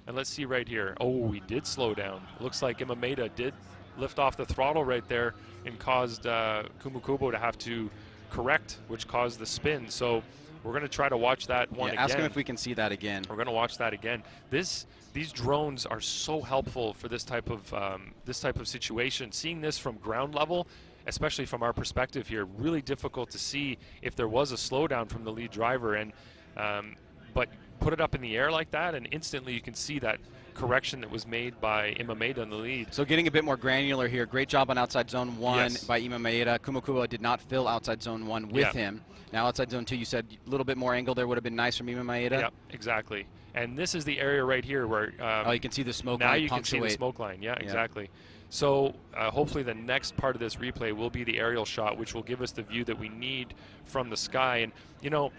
And let's see right here. Oh, he did slow down. Looks like Ima Maeda did lift off the throttle right there and caused Kumakubo to have to correct, which caused the spin. So we're going to try to watch that one again. Ask him if we can see that again. We're going to watch that again. These drones are so helpful for this type of situation. Seeing this from ground level, especially from our perspective here, really difficult to see if there was a slowdown from the lead driver. And but put it up in the air like that, and instantly you can see that correction that was made by Ima Maeda in the lead. So getting a bit more granular here. Great job on outside zone 1 yes. by Ima Maeda. Kumakubo did not fill outside zone 1 with him. Now outside zone 2, you said a little bit more angle there would have been nice from Ima Maeda. Yeah, exactly. And this is the area right here where oh, you can see the smoke now line you punctuate. can see the smoke line. Yeah, exactly. So hopefully the next part of this replay will be the aerial shot, which will give us the view that we need from the sky. And you know,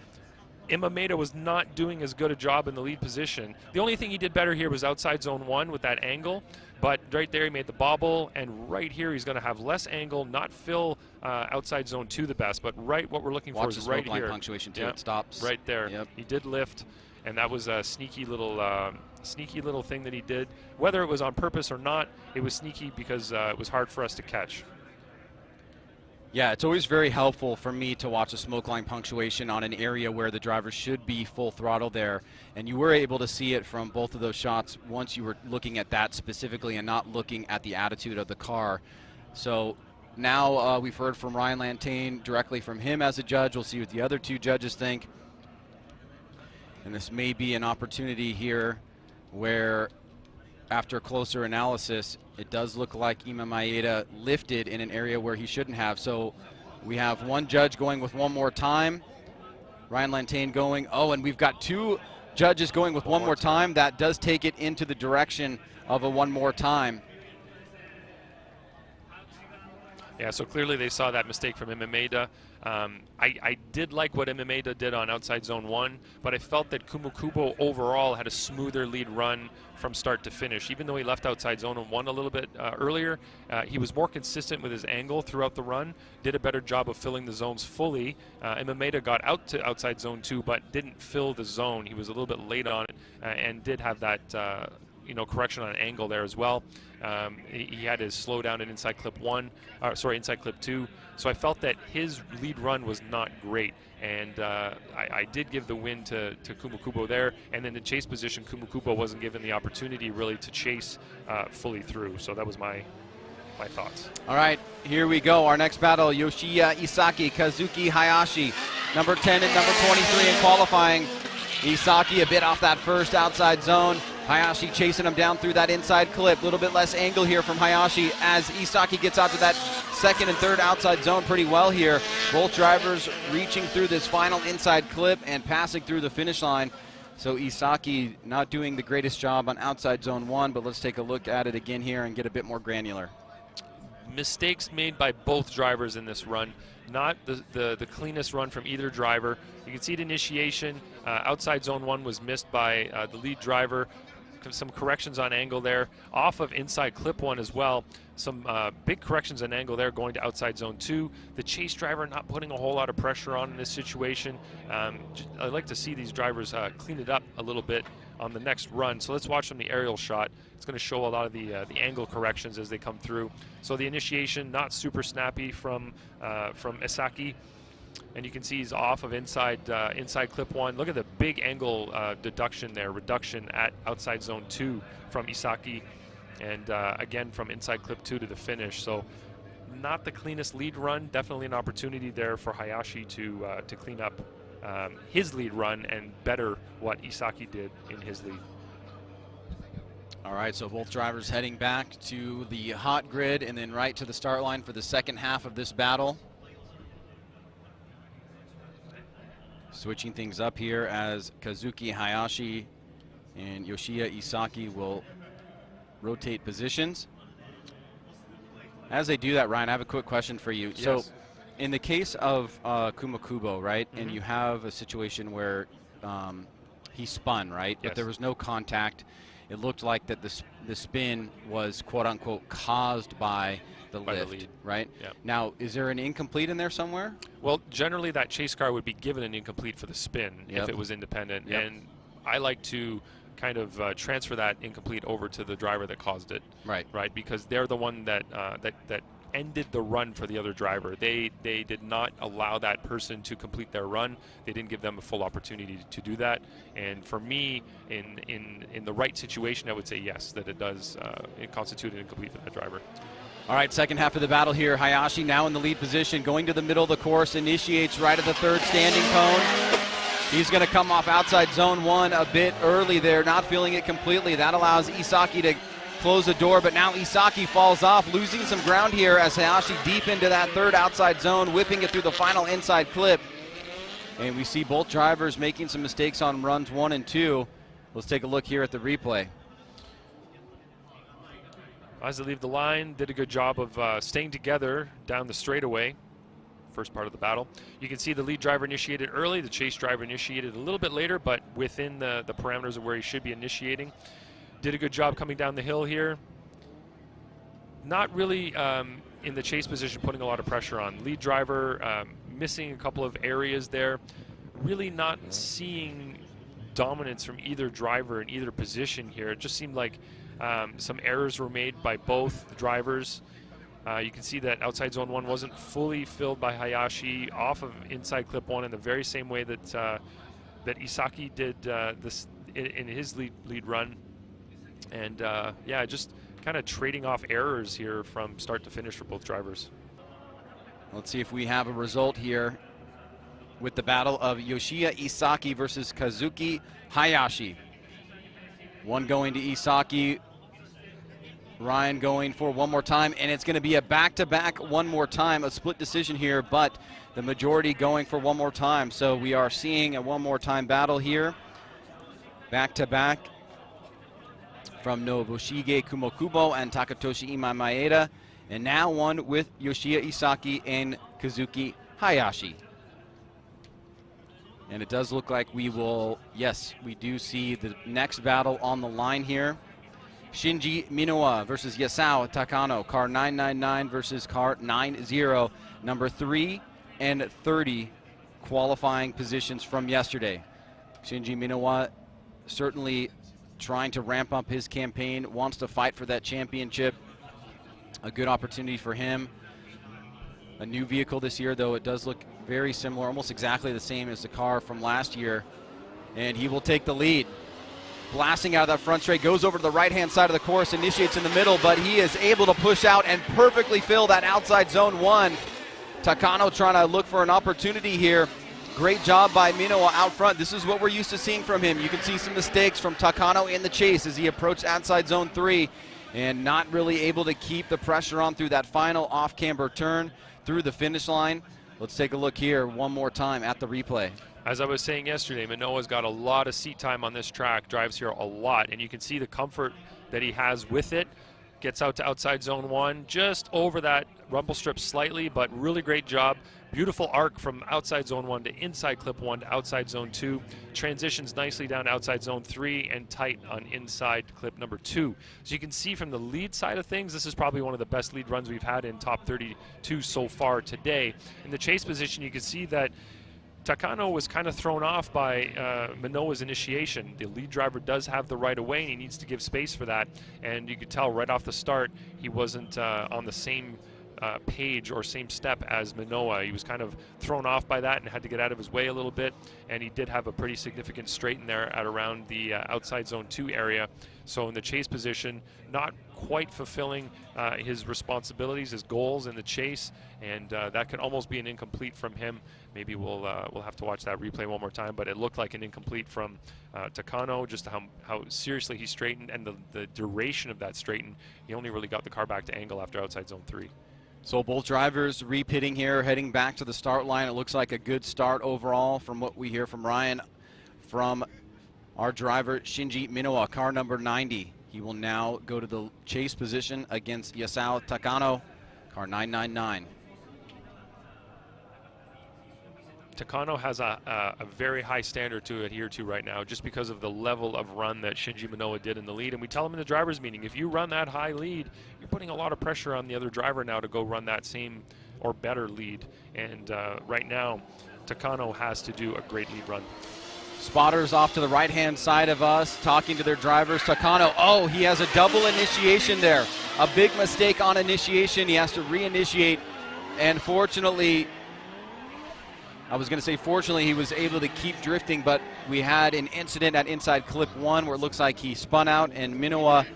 Ima Maeda was not doing as good a job in the lead position. The only thing he did better here was outside zone 1 with that angle, but right there he made the bobble, and right here he's going to have less angle, not fill outside zone 2 the best, but right what we're looking for is right here. Punctuation too. It stops right there. Yep. He did lift, and that was a sneaky little thing that he did. Whether it was on purpose or not, it was sneaky because it was hard for us to catch. Yeah, it's always very helpful for me to watch a smoke line punctuation on an area where the driver should be full throttle there. And you were able to see it from both of those shots once you were looking at that specifically and not looking at the attitude of the car. So now we've heard from Ryan Lantain directly from him as a judge. We'll see what the other two judges think. And this may be an opportunity here where, after closer analysis, it does look like Ima Maeda lifted in an area where he shouldn't have. So we have one judge going with one more time. Ryan Lantain going, oh, and we've got two judges going with one more time. That does take it into the direction of a one more time. Yeah, so clearly they saw that mistake from Ima Maeda. I did like what Ima Maeda did on outside zone 1, but I felt that Kumakubo overall had a smoother lead run from start to finish. Even though he left outside zone 1 a little bit earlier, he was more consistent with his angle throughout the run, did a better job of filling the zones fully. Ima Maeda got out to outside zone 2, but didn't fill the zone. He was a little bit late on it and did have that correction on angle there as well. He had his slow down at inside clip inside clip 2. So I felt that his lead run was not great, and I did give the win to Kubo there. And in the chase position, Kubo wasn't given the opportunity really to chase fully through. So that was my thoughts. All right, here we go. Our next battle, Yoshiya Isaki, Kazuki Hayashi, number 10 and number 23 in qualifying. Isaki a bit off that first outside zone. Hayashi chasing him down through that inside clip. A little bit less angle here from Hayashi as Isaki gets out to that second and third outside zone pretty well here. Both drivers reaching through this final inside clip and passing through the finish line. So Isaki not doing the greatest job on outside zone 1, but let's take a look at it again here and get a bit more granular. Mistakes made by both drivers in this run. Not the cleanest run from either driver. You can see at initiation, outside zone 1 was missed by the lead driver. Some corrections on angle there. Off of inside clip 1 as well. Some big corrections on angle there going to outside zone 2. The chase driver not putting a whole lot of pressure on in this situation. I'd like to see these drivers clean it up a little bit on the next run. So let's watch from the aerial shot. It's going to show a lot of the angle corrections as they come through. So the initiation not super snappy from Isaki, and you can see he's off of inside clip 1. Look at the big angle reduction at outside zone 2 from Isaki, and again from inside clip 2 to the finish. So not the cleanest lead run. Definitely an opportunity there for Hayashi to clean up his lead run and better what Isaki did in his lead. All right, so both drivers heading back to the hot grid and then right to the start line for the second half of this battle. Switching things up here as Kazuki Hayashi and Yoshiya Isaki will rotate positions. As they do that, Ryan, I have a quick question for you. Yes. So in the case of Kubo, right, and you have a situation where he spun, right, but there was no contact. It looked like that the spin was quote-unquote caused by the lift, right? Yep. Now, is there an incomplete in there somewhere? Well, generally that chase car would be given an incomplete for the spin if it was independent. And I like to kind of transfer that incomplete over to the driver that caused it. Right, because they're the one that that ended the run for the other driver. They did not allow that person to complete their run. They didn't give them a full opportunity to do that. And for me, in the right situation, I would say yes, that it does it constitute an incomplete for that driver. All right, second half of the battle here. Hayashi now in the lead position, going to the middle of the course, initiates right at the third standing cone. He's going to come off outside zone 1 a bit early there, not feeling it completely. That allows Isaki to close the door, but now Isaki falls off, losing some ground here as Hayashi deep into that third outside zone, whipping it through the final inside clip. And we see both drivers making some mistakes on runs 1 and 2. Let's take a look here at the replay. As they leave the line, did a good job of staying together down the straightaway, first part of the battle. You can see the lead driver initiated early, the chase driver initiated a little bit later, but within the parameters of where he should be initiating. Did a good job coming down the hill here. Not really in the chase position putting a lot of pressure on. Lead driver missing a couple of areas there. Really not seeing dominance from either driver in either position here. It just seemed like some errors were made by both drivers. You can see that outside zone 1 wasn't fully filled by Hayashi off of inside clip 1 in the very same way that that Isaki did this in his lead run. And yeah, just kind of trading off errors here from start to finish for both drivers. Let's see if we have a result here with the battle of Yoshiya Isaki versus Kazuki Hayashi. One going to Isaki, Ryan going for one more time, and it's going to be a back-to-back one more time, a split decision here, but the majority going for one more time. So we are seeing a one more time battle here, back-to-back from Nobushige Kumokubo and Takatoshi Ima Maeda, and now one with Yoshiya Isaki and Kazuki Hayashi. And it does look like we will, yes, we do see the next battle on the line here. Shinji Minowa versus Yasao Takano, car 999 versus car 90, number 3 and 30 qualifying positions from yesterday. Shinji Minowa certainly trying to ramp up his campaign, wants to fight for that championship. A good opportunity for him. A new vehicle this year, though it does look very similar, almost exactly the same as the car from last year. And he will take the lead. Blasting out of that front straight, goes over to the right-hand side of the course, initiates in the middle, but he is able to push out and perfectly fill that outside zone 1. Takano trying to look for an opportunity here. Great job by Minowa out front. This is what we're used to seeing from him. You can see some mistakes from Takano in the chase as he approached outside zone 3 and not really able to keep the pressure on through that final off-camber turn through the finish line. Let's take a look here one more time at the replay. As I was saying yesterday, Minowa's got a lot of seat time on this track, drives here a lot, and you can see the comfort that he has with it. Gets out to outside zone 1, just over that rumble strip slightly, but really great job. Beautiful arc from outside zone 1 to inside clip 1 to outside zone 2. Transitions nicely down to outside zone 3 and tight on inside clip number 2. So you can see from the lead side of things, this is probably one of the best lead runs we've had in top 32 so far today. In the chase position, you can see that Takano was kind of thrown off by Minowa's initiation. The lead driver does have the right of way, and he needs to give space for that. And you could tell right off the start he wasn't on the same page or same step as Minowa. He was kind of thrown off by that and had to get out of his way a little bit. And he did have a pretty significant straight in there at around the outside zone 2 area. So in the chase position, not quite fulfilling his responsibilities, his goals in the chase, and that could almost be an incomplete from him. Maybe we'll have to watch that replay one more time, but it looked like an incomplete from Takano, just how seriously he straightened and the duration of that straighten. He only really got the car back to angle after outside zone 3. So both drivers repitting here, heading back to the start line. It looks like a good start overall from what we hear from Ryan, from our driver Shinji Minowa, car number 90. He will now go to the chase position against Yasao Takano, car 999. Takano has a very high standard to adhere to right now, just because of the level of run that Shinji Minowa did in the lead. And we tell him in the driver's meeting, if you run that high lead, you're putting a lot of pressure on the other driver now to go run that same or better lead. And right now, Takano has to do a great lead run. Spotters off to the right-hand side of us, talking to their drivers. Takano, oh, he has a double initiation there. A big mistake on initiation. He has to reinitiate, and fortunately, fortunately, he was able to keep drifting, but we had an incident at inside clip 1 where it looks like he spun out, and Minowa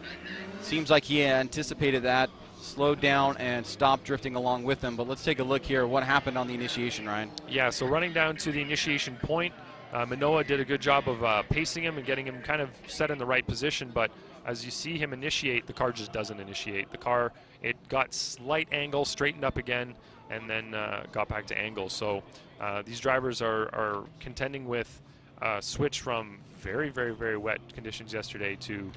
seems like he anticipated that, slowed down, and stopped drifting along with him. But let's take a look here. What happened on the initiation, Ryan? Yeah, so running down to the initiation point, Minowa did a good job of pacing him and getting him kind of set in the right position, but as you see him initiate, the car just doesn't initiate. The car, it got slight angle, straightened up again, and then got back to angle. So these drivers are contending with a switch from very, very, very wet conditions yesterday to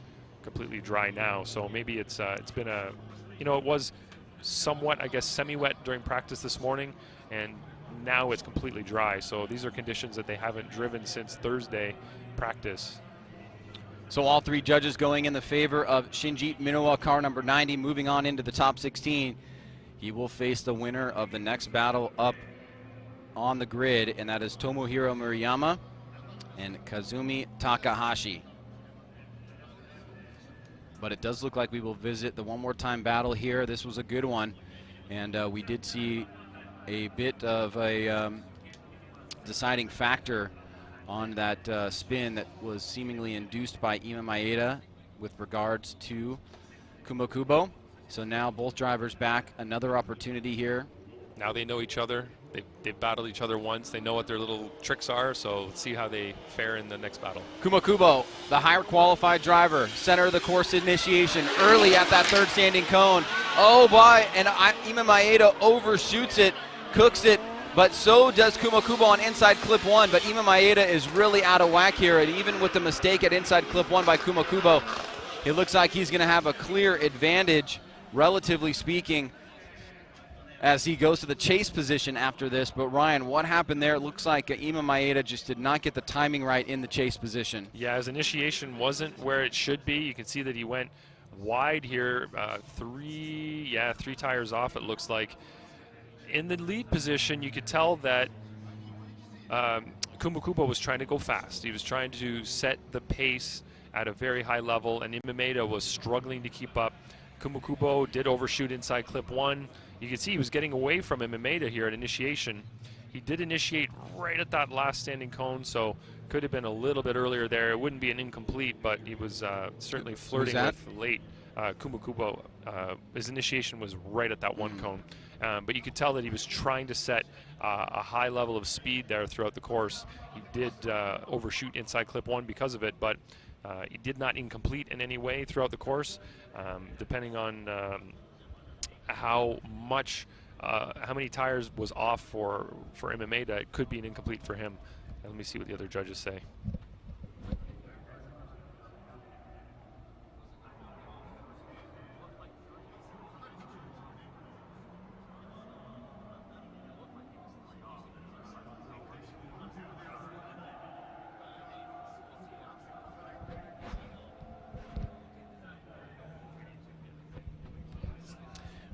completely dry now. So maybe it's been it was somewhat, I guess, semi-wet during practice this morning, and now it's completely dry. So these are conditions that they haven't driven since Thursday practice. So all three judges going in the favor of Shinji Minowa, car number 90, moving on into the top 16. He will face the winner of the next battle up on the grid, and that is Tomohiro Miriama and Kazumi Takahashi. But it does look like we will visit the one more time battle here. This was a good one, and we did see a bit of a deciding factor on that spin that was seemingly induced by Ima Maeda with regards to Kumo. So now both drivers back, another opportunity here. Now they know each other. They've battled each other once. They know what their little tricks are, so let's see how they fare in the next battle. Kumo, the higher qualified driver, center of the course initiation, early at that third standing cone. Oh, boy, and Ima Maeda overshoots it, cooks it, but so does Kumo on inside clip 1, but Ima Maeda is really out of whack here, and even with the mistake at inside clip 1 by Kumo, it looks like he's going to have a clear advantage, relatively speaking, as he goes to the chase position after this. But Ryan, what happened there? It looks like Ima Maeda just did not get the timing right in the chase position. Yeah, his initiation wasn't where it should be. You can see that he went wide here, three tires off, it looks like. In the lead position, you could tell that Kumo was trying to go fast. He was trying to set the pace at a very high level, and Imameda was struggling to keep up. Kumakubo did overshoot inside clip 1. You can see he was getting away from Imameda here at initiation. He did initiate right at that last standing cone, so could have been a little bit earlier there. It wouldn't be an incomplete, but he was certainly flirting with late. Kumakubo, his initiation was right at that one cone. But you could tell that he was trying to set a high level of speed there throughout the course. He did overshoot inside clip 1 because of it, but he did not incomplete in any way throughout the course. Depending on how many tires was off for Imameda, it could be an incomplete for him. And let me see what the other judges say.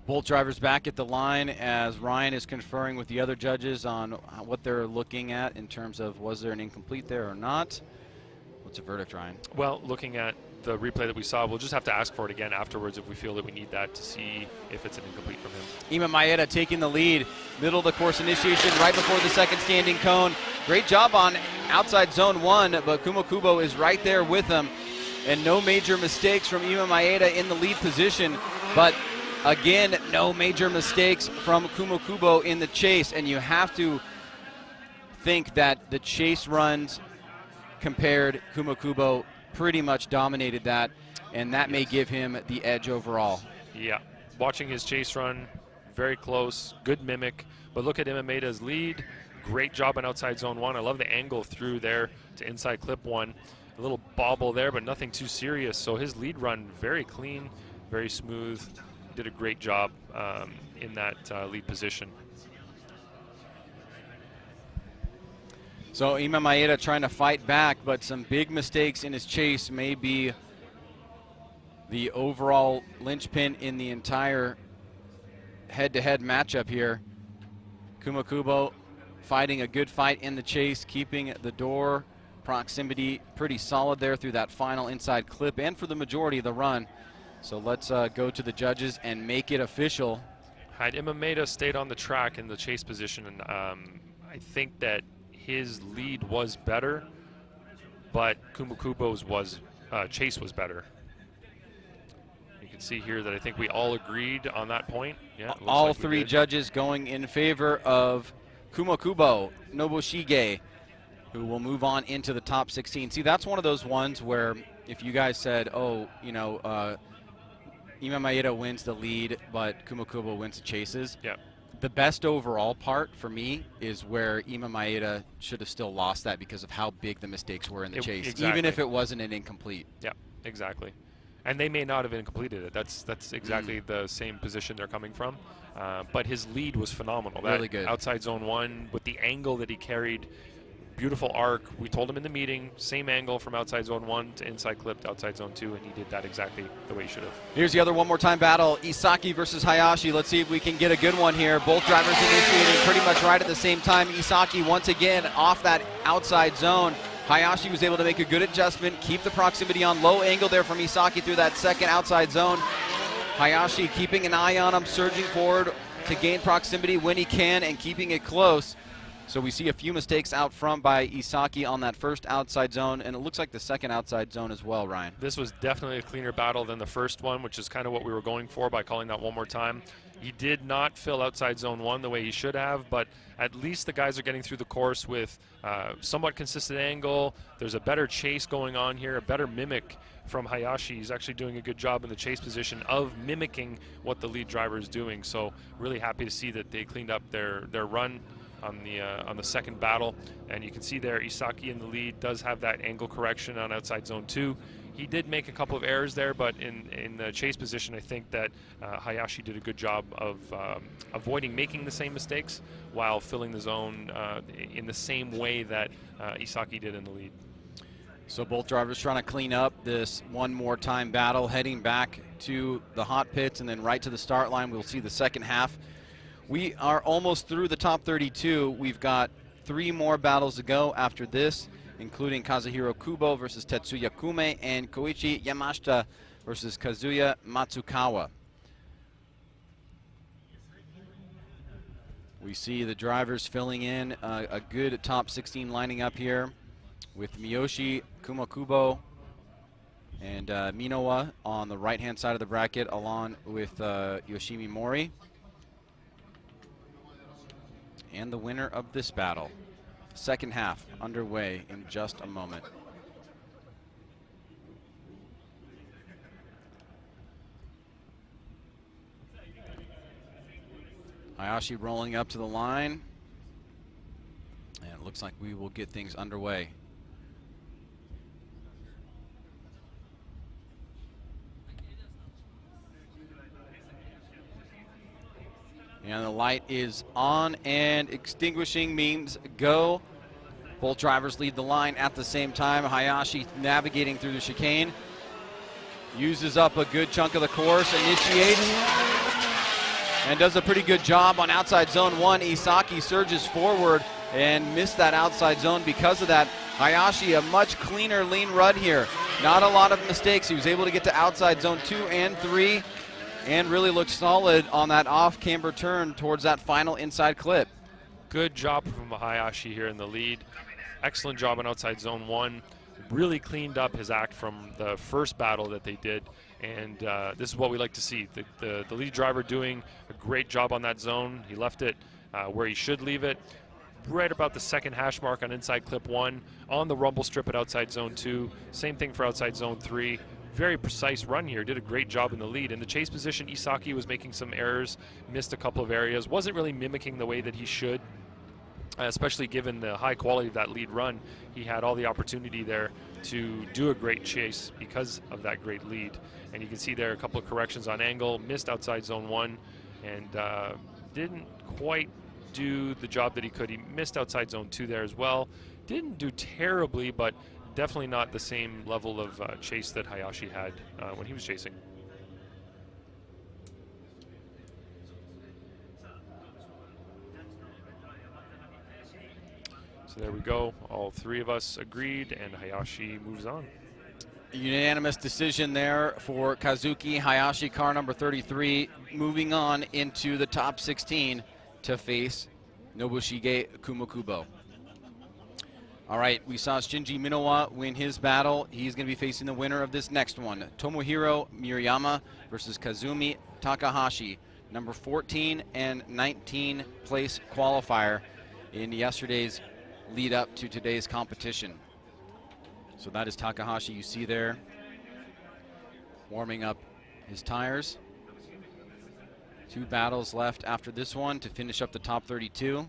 Both drivers back at the line as Ryan is conferring with the other judges on what they're looking at in terms of was there an incomplete there or not. What's the verdict, Ryan? Well, looking at the replay that we saw, we'll just have to ask for it again afterwards if we feel that we need that to see if it's an incomplete from him. Ima Maeda taking the lead. Middle of the course initiation right before the second standing cone. Great job on outside zone 1, but Kumakubo is right there with him. And no major mistakes from Ima Maeda in the lead position, but again, no major mistakes from Kumakubo in the chase, and you have to think that the chase runs compared Kumakubo pretty much dominated that, and that may give him the edge overall. Yeah, watching his chase run, very close, good mimic, but look at Imameda's lead. Great job on outside zone 1. I love the angle through there to inside clip 1. A little bobble there, but nothing too serious, so his lead run very clean, very smooth. Did a great job in that lead position. So Ima Maeda trying to fight back, but some big mistakes in his chase may be the overall linchpin in the entire head-to-head matchup here. Kumakubo fighting a good fight in the chase, keeping the door proximity pretty solid there through that final inside clip and for the majority of the run. So let's go to the judges and make it official. Had Imameda stayed on the track in the chase position, and I think that his lead was better, but Kumakubo's chase was better. You can see here that I think we all agreed on that point. Yeah, all like three judges going in favor of Kumakubo, Nobushige, who will move on into the top 16. See, that's one of those ones where if you guys said, oh, you know, Ima Maeda wins the lead, but Kumakubo wins the chases. Yeah. The best overall part for me is where Ima Maeda should have still lost that because of how big the mistakes were in the chase, exactly. even if it wasn't an incomplete. Yeah, exactly. And they may not have completed it. That's exactly the same position they're coming from. But his lead was phenomenal. Really good. Outside zone 1 with the angle that he carried. Beautiful arc. We told him in the meeting, same angle from outside zone 1 to inside clip to outside zone 2, and he did that exactly the way he should have. Here's the other one more time battle, Isaki versus Hayashi. Let's see if we can get a good one here. Both drivers initiating pretty much right at the same time. Isaki once again off that outside zone. Hayashi was able to make a good adjustment, keep the proximity on. Low angle there from Isaki through that second outside zone. Hayashi keeping an eye on him, surging forward to gain proximity when he can and keeping it close. So we see a few mistakes out front by Isaki on that first outside zone, and it looks like the second outside zone as well, Ryan. This was definitely a cleaner battle than the first one, which is kind of what we were going for by calling that one more time. He did not fill outside zone 1 the way he should have, but at least the guys are getting through the course with somewhat consistent angle. There's a better chase going on here, a better mimic from Hayashi. He's actually doing a good job in the chase position of mimicking what the lead driver is doing. So really happy to see that they cleaned up their run on the second battle, and you can see there Isaki in the lead does have that angle correction on outside zone 2. He did make a couple of errors there, but in the chase position, I think that Hayashi did a good job of avoiding making the same mistakes while filling the zone in the same way that Isaki did in the lead. So both drivers trying to clean up this one more time battle, heading back to the hot pits and then right to the start line. We'll see the second half. We are almost through the top 32. We've got 3 more battles to go after this, including Kazuhiro Kubo versus Tetsuya Kume and Koichi Yamashita versus Kazuya Matsukawa. We see the drivers filling in a good top 16 lining up here with Miyoshi Kumakubo and Minowa on the right-hand side of the bracket, along with Yoshimi Mori. And the winner of this battle. Second half underway in just a moment. Hayashi rolling up to the line. And it looks like we will get things underway. And the light is on and extinguishing means go. Both drivers lead the line at the same time. Hayashi navigating through the chicane. Uses up a good chunk of the course, initiates, and does a pretty good job on outside zone 1. Isaki surges forward and missed that outside zone because of that. Hayashi, a much cleaner lean run here. Not a lot of mistakes. He was able to get to outside zone 2 and 3. And really looked solid on that off-camber turn towards that final inside clip. Good job from Hayashi here in the lead. Excellent job on outside zone 1. Really cleaned up his act from the first battle that they did. And this is what we like to see. The lead driver doing a great job on that zone. He left it where he should leave it. Right about the second hash mark on inside clip 1. On the rumble strip at outside zone 2. Same thing for outside zone 3. Very precise run here, did a great job in the lead. In the chase position, Isaki was making some errors, missed a couple of areas, wasn't really mimicking the way that he should, especially given the high quality of that lead run. He had all the opportunity there to do a great chase because of that great lead. And you can see there a couple of corrections on angle, missed outside zone 1, and didn't quite do the job that he could. He missed outside zone 2 there as well. Didn't do terribly, but definitely not the same level of chase that Hayashi had when he was chasing. So there we go. All three of us agreed, and Hayashi moves on. Unanimous decision there for Kazuki. Hayashi, car number 33, moving on into the top 16 to face Nobushige Kumakubo. All right, we saw Shinji Minowa win his battle. He's going to be facing the winner of this next one, Tomohiro Miriama versus Kazumi Takahashi, number 14 and 19 place qualifier in yesterday's lead up to today's competition. So that is Takahashi you see there, warming up his tires. 2 battles left after this one to finish up the top 32.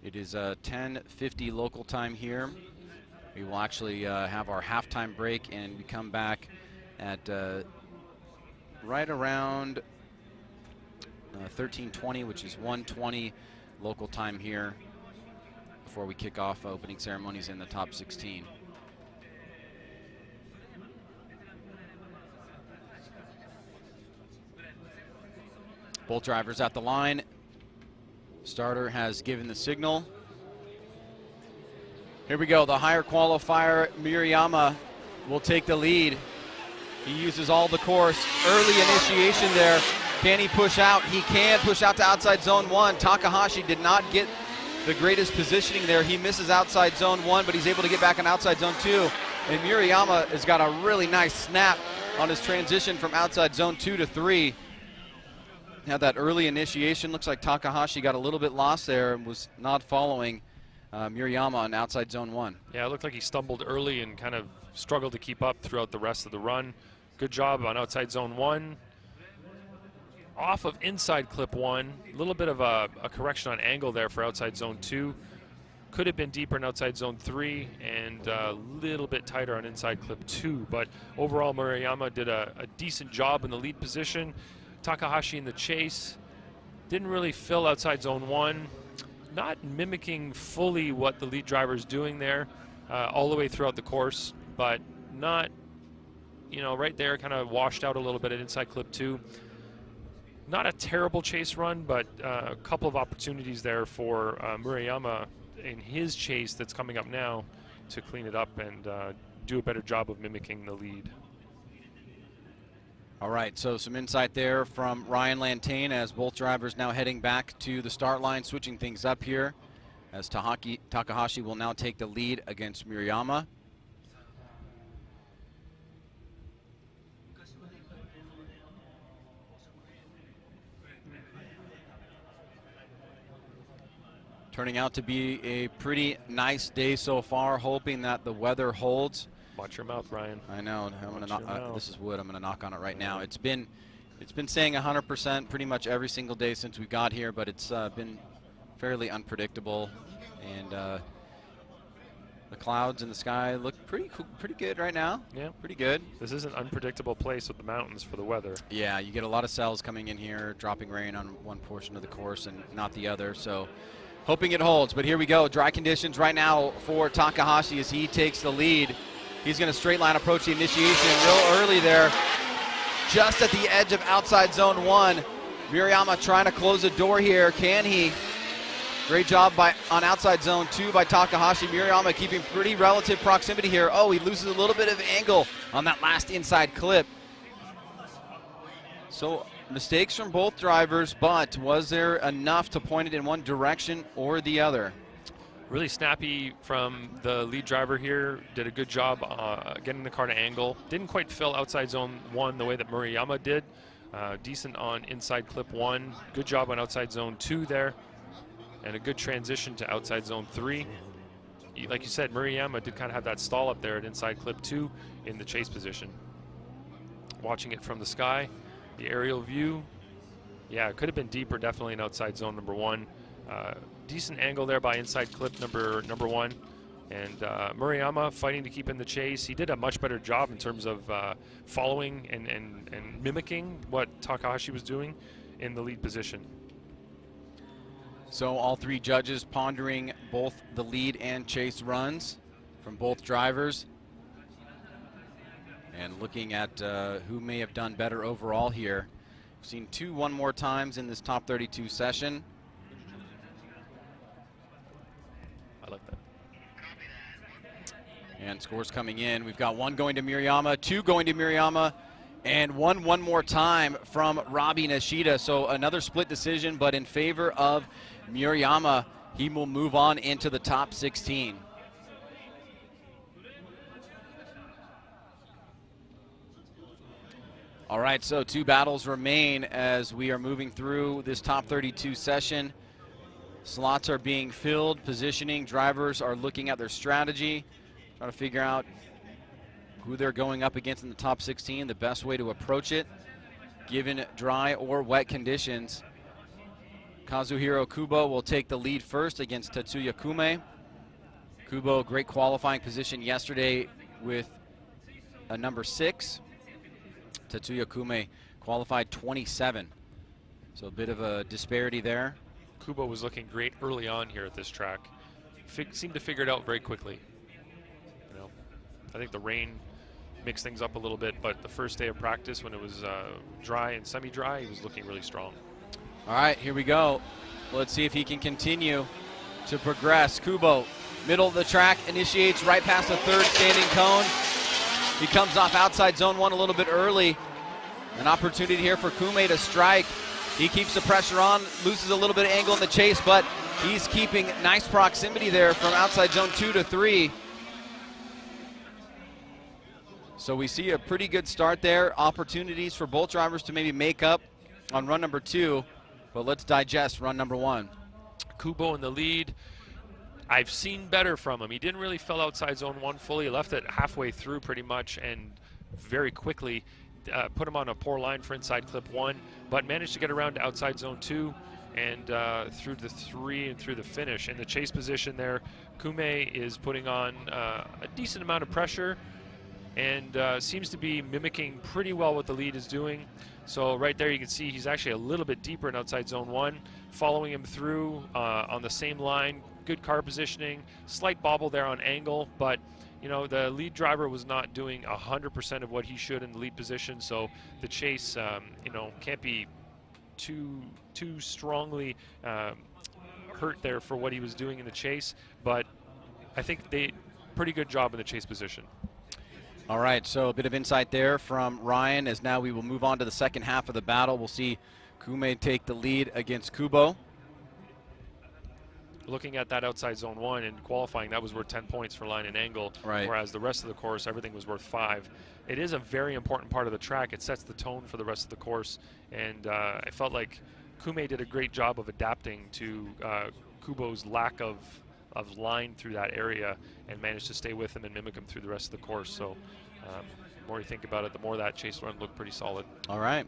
It is 10:50 local time here. We will actually have our halftime break, and we come back at right around 13:20, which is 1:20 local time here, before we kick off opening ceremonies in the top 16. Both drivers at the line. Starter has given the signal. Here we go, the higher qualifier, Miriama, will take the lead. He uses all the course. Early initiation there. Can he push out? He can push out to outside zone 1. Takahashi did not get the greatest positioning there. He misses outside zone 1, but he's able to get back on outside zone 2. And Miriama has got a really nice snap on his transition from outside zone 2 to 3. Had that early initiation. Looks like Takahashi got a little bit lost there and was not following Miriama on outside zone 1. Yeah, it looked like he stumbled early and kind of struggled to keep up throughout the rest of the run. Good job on outside zone 1. Off of inside clip 1, a little bit of a correction on angle there for outside zone 2. Could have been deeper in outside zone 3 and a little bit tighter on inside clip 2. But overall, Miriama did a decent job in the lead position. Takahashi in the chase didn't really fill outside zone 1, not mimicking fully what the lead driver is doing there all the way throughout the course, but not, right there, kind of washed out a little bit at inside clip 2. Not a terrible chase run, but a couple of opportunities there for Miriama in his chase that's coming up now to clean it up and do a better job of mimicking the lead. All right, so some insight there from Ryan Lantane as both drivers now heading back to the start line, switching things up here as Takahashi will now take the lead against Miriama. Turning out to be a pretty nice day so far, hoping that the weather holds. Watch your mouth, Ryan. I know. I'm gonna knock. This is wood. I'm gonna knock on it right now. It's been saying 100% pretty much every single day since we got here, but it's been fairly unpredictable, and the clouds in the sky look pretty good right now. Yeah, pretty good. This is an unpredictable place with the mountains for the weather. Yeah, you get a lot of cells coming in here, dropping rain on one portion of the course and not the other. So. Hoping it holds, but here we go. Dry conditions right now for Takahashi as he takes the lead. He's going to straight line approach the initiation real early there, just at the edge of outside zone 1. Miriama trying to close the door here. Can he? Great job on outside zone 2 by Takahashi. Miriama keeping pretty relative proximity here. Oh, he loses a little bit of angle on that last inside clip. So mistakes from both drivers, but was there enough to point it in one direction or the other? Really snappy from the lead driver here. Did a good job getting the car to angle. Didn't quite fill outside zone 1 the way that Miriama did. Decent on inside clip 1. Good job on outside zone 2 there. And a good transition to outside zone 3. Like you said, Miriama did kind of have that stall up there at inside clip 2 in the chase position. Watching it from the sky. The aerial view, yeah, it could have been deeper, definitely in outside zone number 1. Decent angle there by inside clip number 1. And Miriama fighting to keep in the chase. He did a much better job in terms of following and mimicking what Takahashi was doing in the lead position. So all 3 judges pondering both the lead and chase runs from both drivers. And looking at who may have done better overall here. We've seen 2 one more times in this top 32 session. I like that. And scores coming in. We've got 1 going to Miriama, 2 going to Miriama, and one more time from Robbie Nishida. So another split decision, but in favor of Miriama. He will move on into the top 16. All right, so 2 battles remain as we are moving through this top 32 session. Slots are being filled, positioning, drivers are looking at their strategy, trying to figure out who they're going up against in the top 16, the best way to approach it, given dry or wet conditions. Kazuhiro Kubo will take the lead first against Tetsuya Kume. Kubo, great qualifying position yesterday with a number 6. Tetsuya Kume qualified 27. So a bit of a disparity there. Kubo was looking great early on here at this track. Seemed to figure it out very quickly. You know, I think the rain mixed things up a little bit, but the first day of practice when it was dry and semi-dry, he was looking really strong. All right, here we go. Let's see if he can continue to progress. Kubo, middle of the track, initiates right past the 3rd standing cone. He comes off outside zone 1 a little bit early. An opportunity here for Kume to strike. He keeps the pressure on, loses a little bit of angle in the chase, but he's keeping nice proximity there from outside zone 2 to 3. So we see a pretty good start there. Opportunities for both drivers to maybe make up on run number 2, but let's digest run number 1. Kubo in the lead. I've seen better from him. He didn't really fill outside zone 1 fully. He left it halfway through pretty much and very quickly put him on a poor line for inside clip 1, but managed to get around to outside zone 2 and through the 3 and through the finish. In the chase position there, Kume is putting on a decent amount of pressure and seems to be mimicking pretty well what the lead is doing. So right there you can see he's actually a little bit deeper in outside zone 1, following him through on the same line. Good car positioning, slight bobble there on angle, but you know the lead driver was not doing 100% of what he should in the lead position, so the chase you know can't be too strongly hurt there for what he was doing in the chase. but I think they pretty good job in the chase position. All right, so a bit of insight there from Ryan, as now we will move on to the second half of the battle. We'll see Kume take the lead against Kubo. Looking at that outside zone 1 in qualifying, that was worth 10 points for line and angle, right, whereas the rest of the course, everything was worth 5. It is a very important part of the track. It sets the tone for the rest of the course, and I felt like Kume did a great job of adapting to Kubo's lack of line through that area and managed to stay with him and mimic him through the rest of the course. So the more you think about it, the more that chase run looked pretty solid. All right.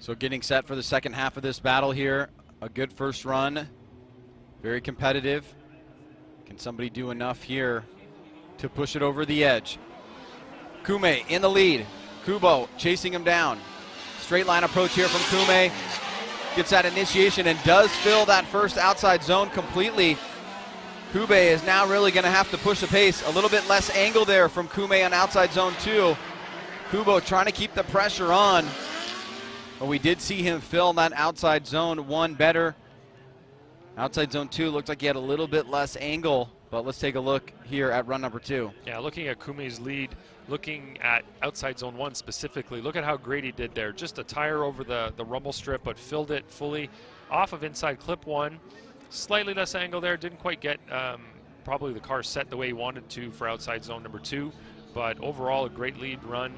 So getting set for the second half of this battle here. A good first run. Very competitive. Can somebody do enough here to push it over the edge? Kume in the lead. Kubo chasing him down. Straight line approach here from Kume. Gets that initiation and does fill that first outside zone completely. Kume is now really going to have to push the pace. A little bit less angle there from Kume on outside zone 2. Kubo trying to keep the pressure on. But we did see him fill that outside zone 1 better. Outside zone 2 looked like he had a little bit less angle, but let's take a look here at run number 2. Yeah, looking at Kume's lead, looking at outside zone 1 specifically, look at how great he did there. Just a tire over the rumble strip, but filled it fully off of inside clip 1. Slightly less angle there, didn't quite get probably the car set the way he wanted to for outside zone number 2, but overall a great lead run.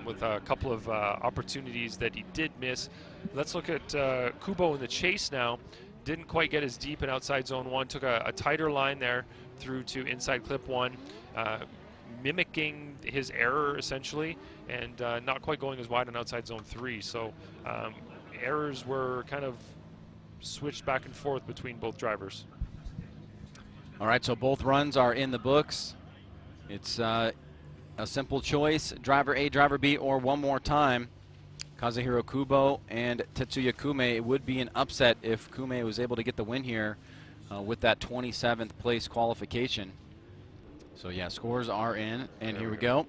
With a couple of opportunities that he did miss. Let's look at Kubo in the chase now. Didn't quite get as deep in outside zone 1. Took a tighter line there through to inside clip 1, mimicking his error essentially, and not quite going as wide on outside zone 3. So errors were kind of switched back and forth between both drivers. All right, so both runs are in the books. It's a simple choice, driver A, driver B, or one more time. Kazuhiro Kubo and Tetsuya Kume. It would be an upset if Kume was able to get the win here with that 27th place qualification. So yeah, scores are in, and here we go.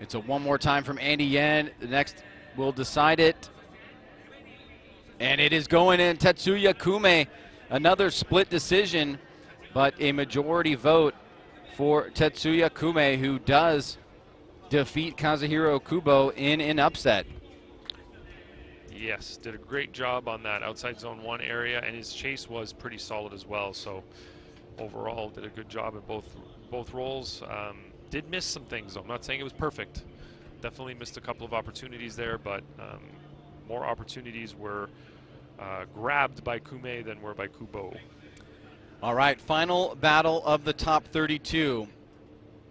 It's a one more time from Andy Yen. The next will decide it. And it is going in. Tetsuya Kume, another split decision, but a majority vote for Tetsuya Kume, who does defeat Kazuhiro Kubo in an upset. Yes, did a great job on that outside zone 1 area, and his chase was pretty solid as well. So overall, did a good job in both roles. Did miss some things, though. I'm not saying it was perfect. Definitely missed a couple of opportunities there, but more opportunities were grabbed by Kume than were by Kubo. All right, final battle of the top 32.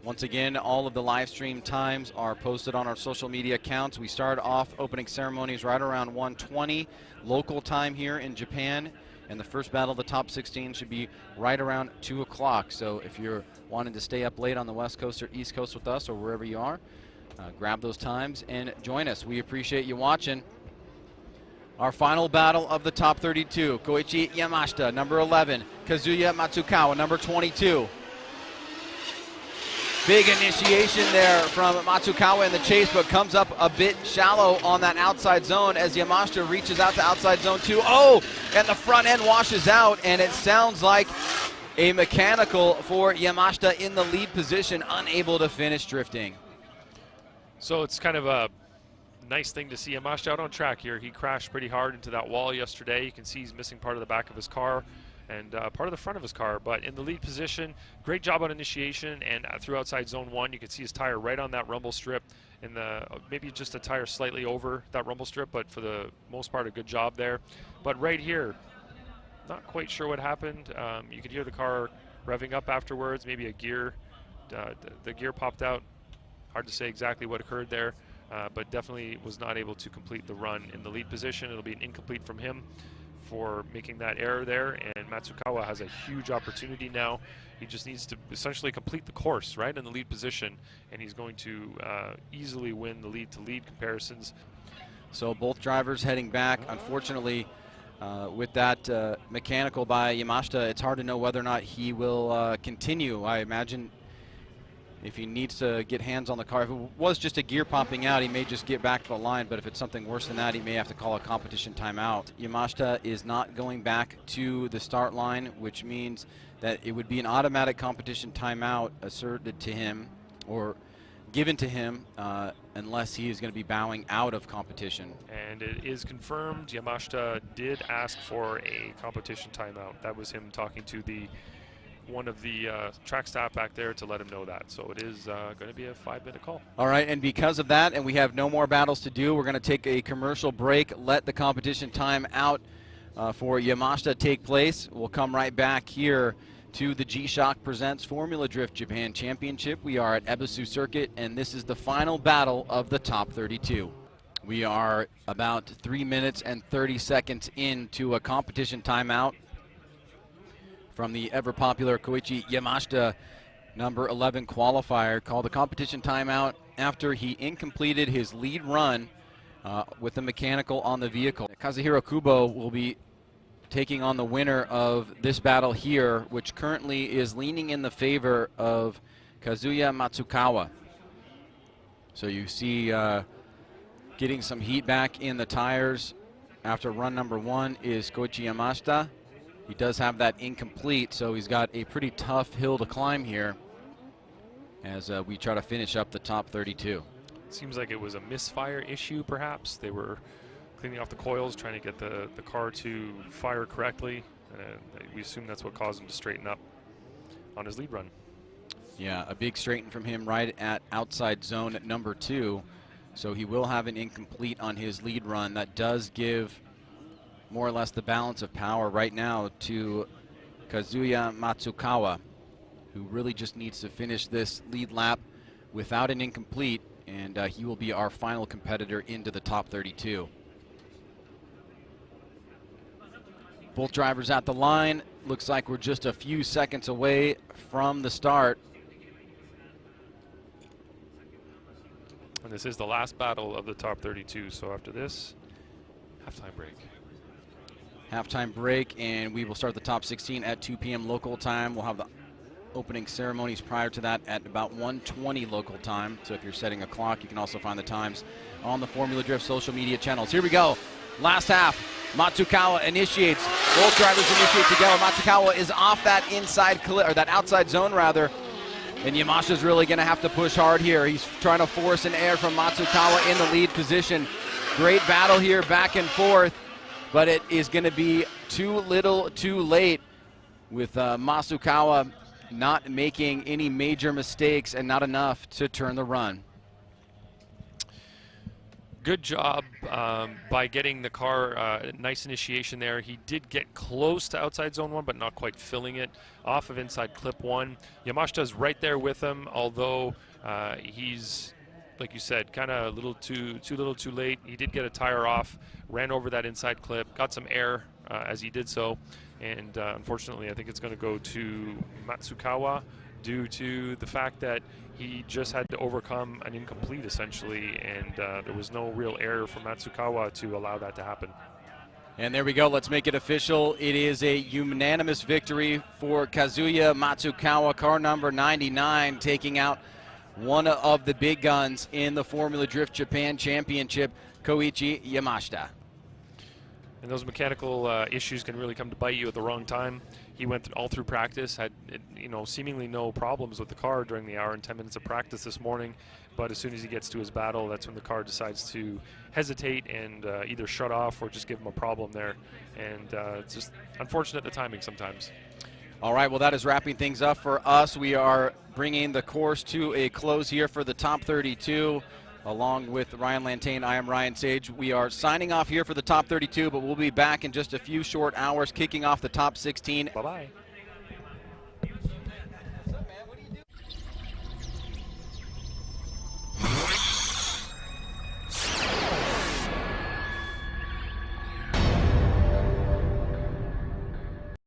Once again, all of the live stream times are posted on our social media accounts. We start off opening ceremonies right around 1:20 local time here in Japan, and the first battle of the top 16 should be right around 2 o'clock. So if you're wanting to stay up late on the West Coast or East Coast with us or wherever you are, grab those times and join us. We appreciate you watching. Our final battle of the top 32, Koichi Yamashita, number 11, Kazuya Matsukawa, number 22. Big initiation there from Matsukawa in the chase, but comes up a bit shallow on that outside zone as Yamashita reaches out to outside zone 2. Oh, and the front end washes out, and it sounds like a mechanical for Yamashita in the lead position, unable to finish drifting. So it's kind of a nice thing to see Yamashita out on track here. He crashed pretty hard into that wall yesterday. You can see he's missing part of the back of his car and part of the front of his car, but in the lead position, great job on initiation, and through outside zone 1, you can see his tire right on that rumble strip, and maybe just a tire slightly over that rumble strip, but for the most part, a good job there. But right here, not quite sure what happened. You could hear the car revving up afterwards, maybe a gear, the gear popped out. Hard to say exactly what occurred there. But definitely was not able to complete the run in the lead position. It'll be an incomplete from him for making that error there, and Matsukawa has a huge opportunity now. He just needs to essentially complete the course right in the lead position, and he's going to easily win the lead-to-lead comparisons. So both drivers heading back. Unfortunately, with that mechanical by Yamashita, it's hard to know whether or not he will continue. I imagine if he needs to get hands on the car. If it was just a gear popping out, he may just get back to the line, but if it's something worse than that, he may have to call a competition timeout. Yamashita is not going back to the start line, which means that it would be an automatic competition timeout asserted to him or given to him unless he is going to be bowing out of competition. And it is confirmed Yamashita did ask for a competition timeout. That was him talking to one of the track staff back there to let him know that. So it is going to be a 5-minute call. All right, and because of that, and we have no more battles to do, we're going to take a commercial break, let the competition time out for Yamashita take place. We'll come right back here to the G-Shock Presents Formula Drift Japan Championship. We are at Ebisu Circuit, and this is the final battle of the top 32. We are about 3 minutes and 30 seconds into a competition timeout from the ever-popular Koichi Yamashita number 11 qualifier, called the competition timeout after he incompleted his lead run with the mechanical on the vehicle. Kazuhiro Kubo will be taking on the winner of this battle here, which currently is leaning in the favor of Kazuya Matsukawa. So you see getting some heat back in the tires after run number 1 is Koichi Yamashita. He does have that incomplete, so he's got a pretty tough hill to climb here as we try to finish up the top 32. Seems like it was a misfire issue, perhaps. They were cleaning off the coils, trying to get the car to fire correctly. We assume that's what caused him to straighten up on his lead run. Yeah, a big straighten from him right at outside zone at number 2. So he will have an incomplete on his lead run. That does give more or less the balance of power right now to Kazuya Matsukawa, who really just needs to finish this lead lap without an incomplete, and he will be our final competitor into the top 32. Both drivers at the line. Looks like we're just a few seconds away from the start. And this is the last battle of the top 32, so after this, halftime break. Halftime break, and we will start the top 16 at 2 p.m. local time. We'll have the opening ceremonies prior to that at about 1:20 local time. So if you're setting a clock, you can also find the times on the Formula Drift social media channels. Here we go. Last half. Matsukawa initiates. Both drivers initiate together. Matsukawa is off that inside clip, or that outside zone rather. And Yamashita's really going to have to push hard here. He's trying to force an air from Matsukawa in the lead position. Great battle here, back and forth. But it is going to be too little, too late, with Matsukawa not making any major mistakes and not enough to turn the run. Good job by getting the car nice initiation there. He did get close to outside zone 1, but not quite filling it off of inside clip 1. Yamashita's right there with him, although he's, like you said, kind of a little too late. He did get a tire off, ran over that inside clip, got some air as he did so, and unfortunately I think it's going to go to Matsukawa due to the fact that he just had to overcome an incomplete essentially, and there was no real air from Matsukawa to allow that to happen. And there we go. Let's make it official. It is a unanimous victory for Kazuya Matsukawa, car number 99, taking out one of the big guns in the Formula Drift Japan Championship, Koichi Yamashita. And those mechanical issues can really come to bite you at the wrong time. He went all through practice, had seemingly no problems with the car during the hour and 10 minutes of practice this morning. But as soon as he gets to his battle, that's when the car decides to hesitate and either shut off or just give him a problem there. And it's just unfortunate the timing sometimes. All right, well, that is wrapping things up for us. We are bringing the course to a close here for the top 32. Along with Ryan Lantain, I am Ryan Sage. We are signing off here for the top 32, but we'll be back in just a few short hours, kicking off the top 16. Bye-bye.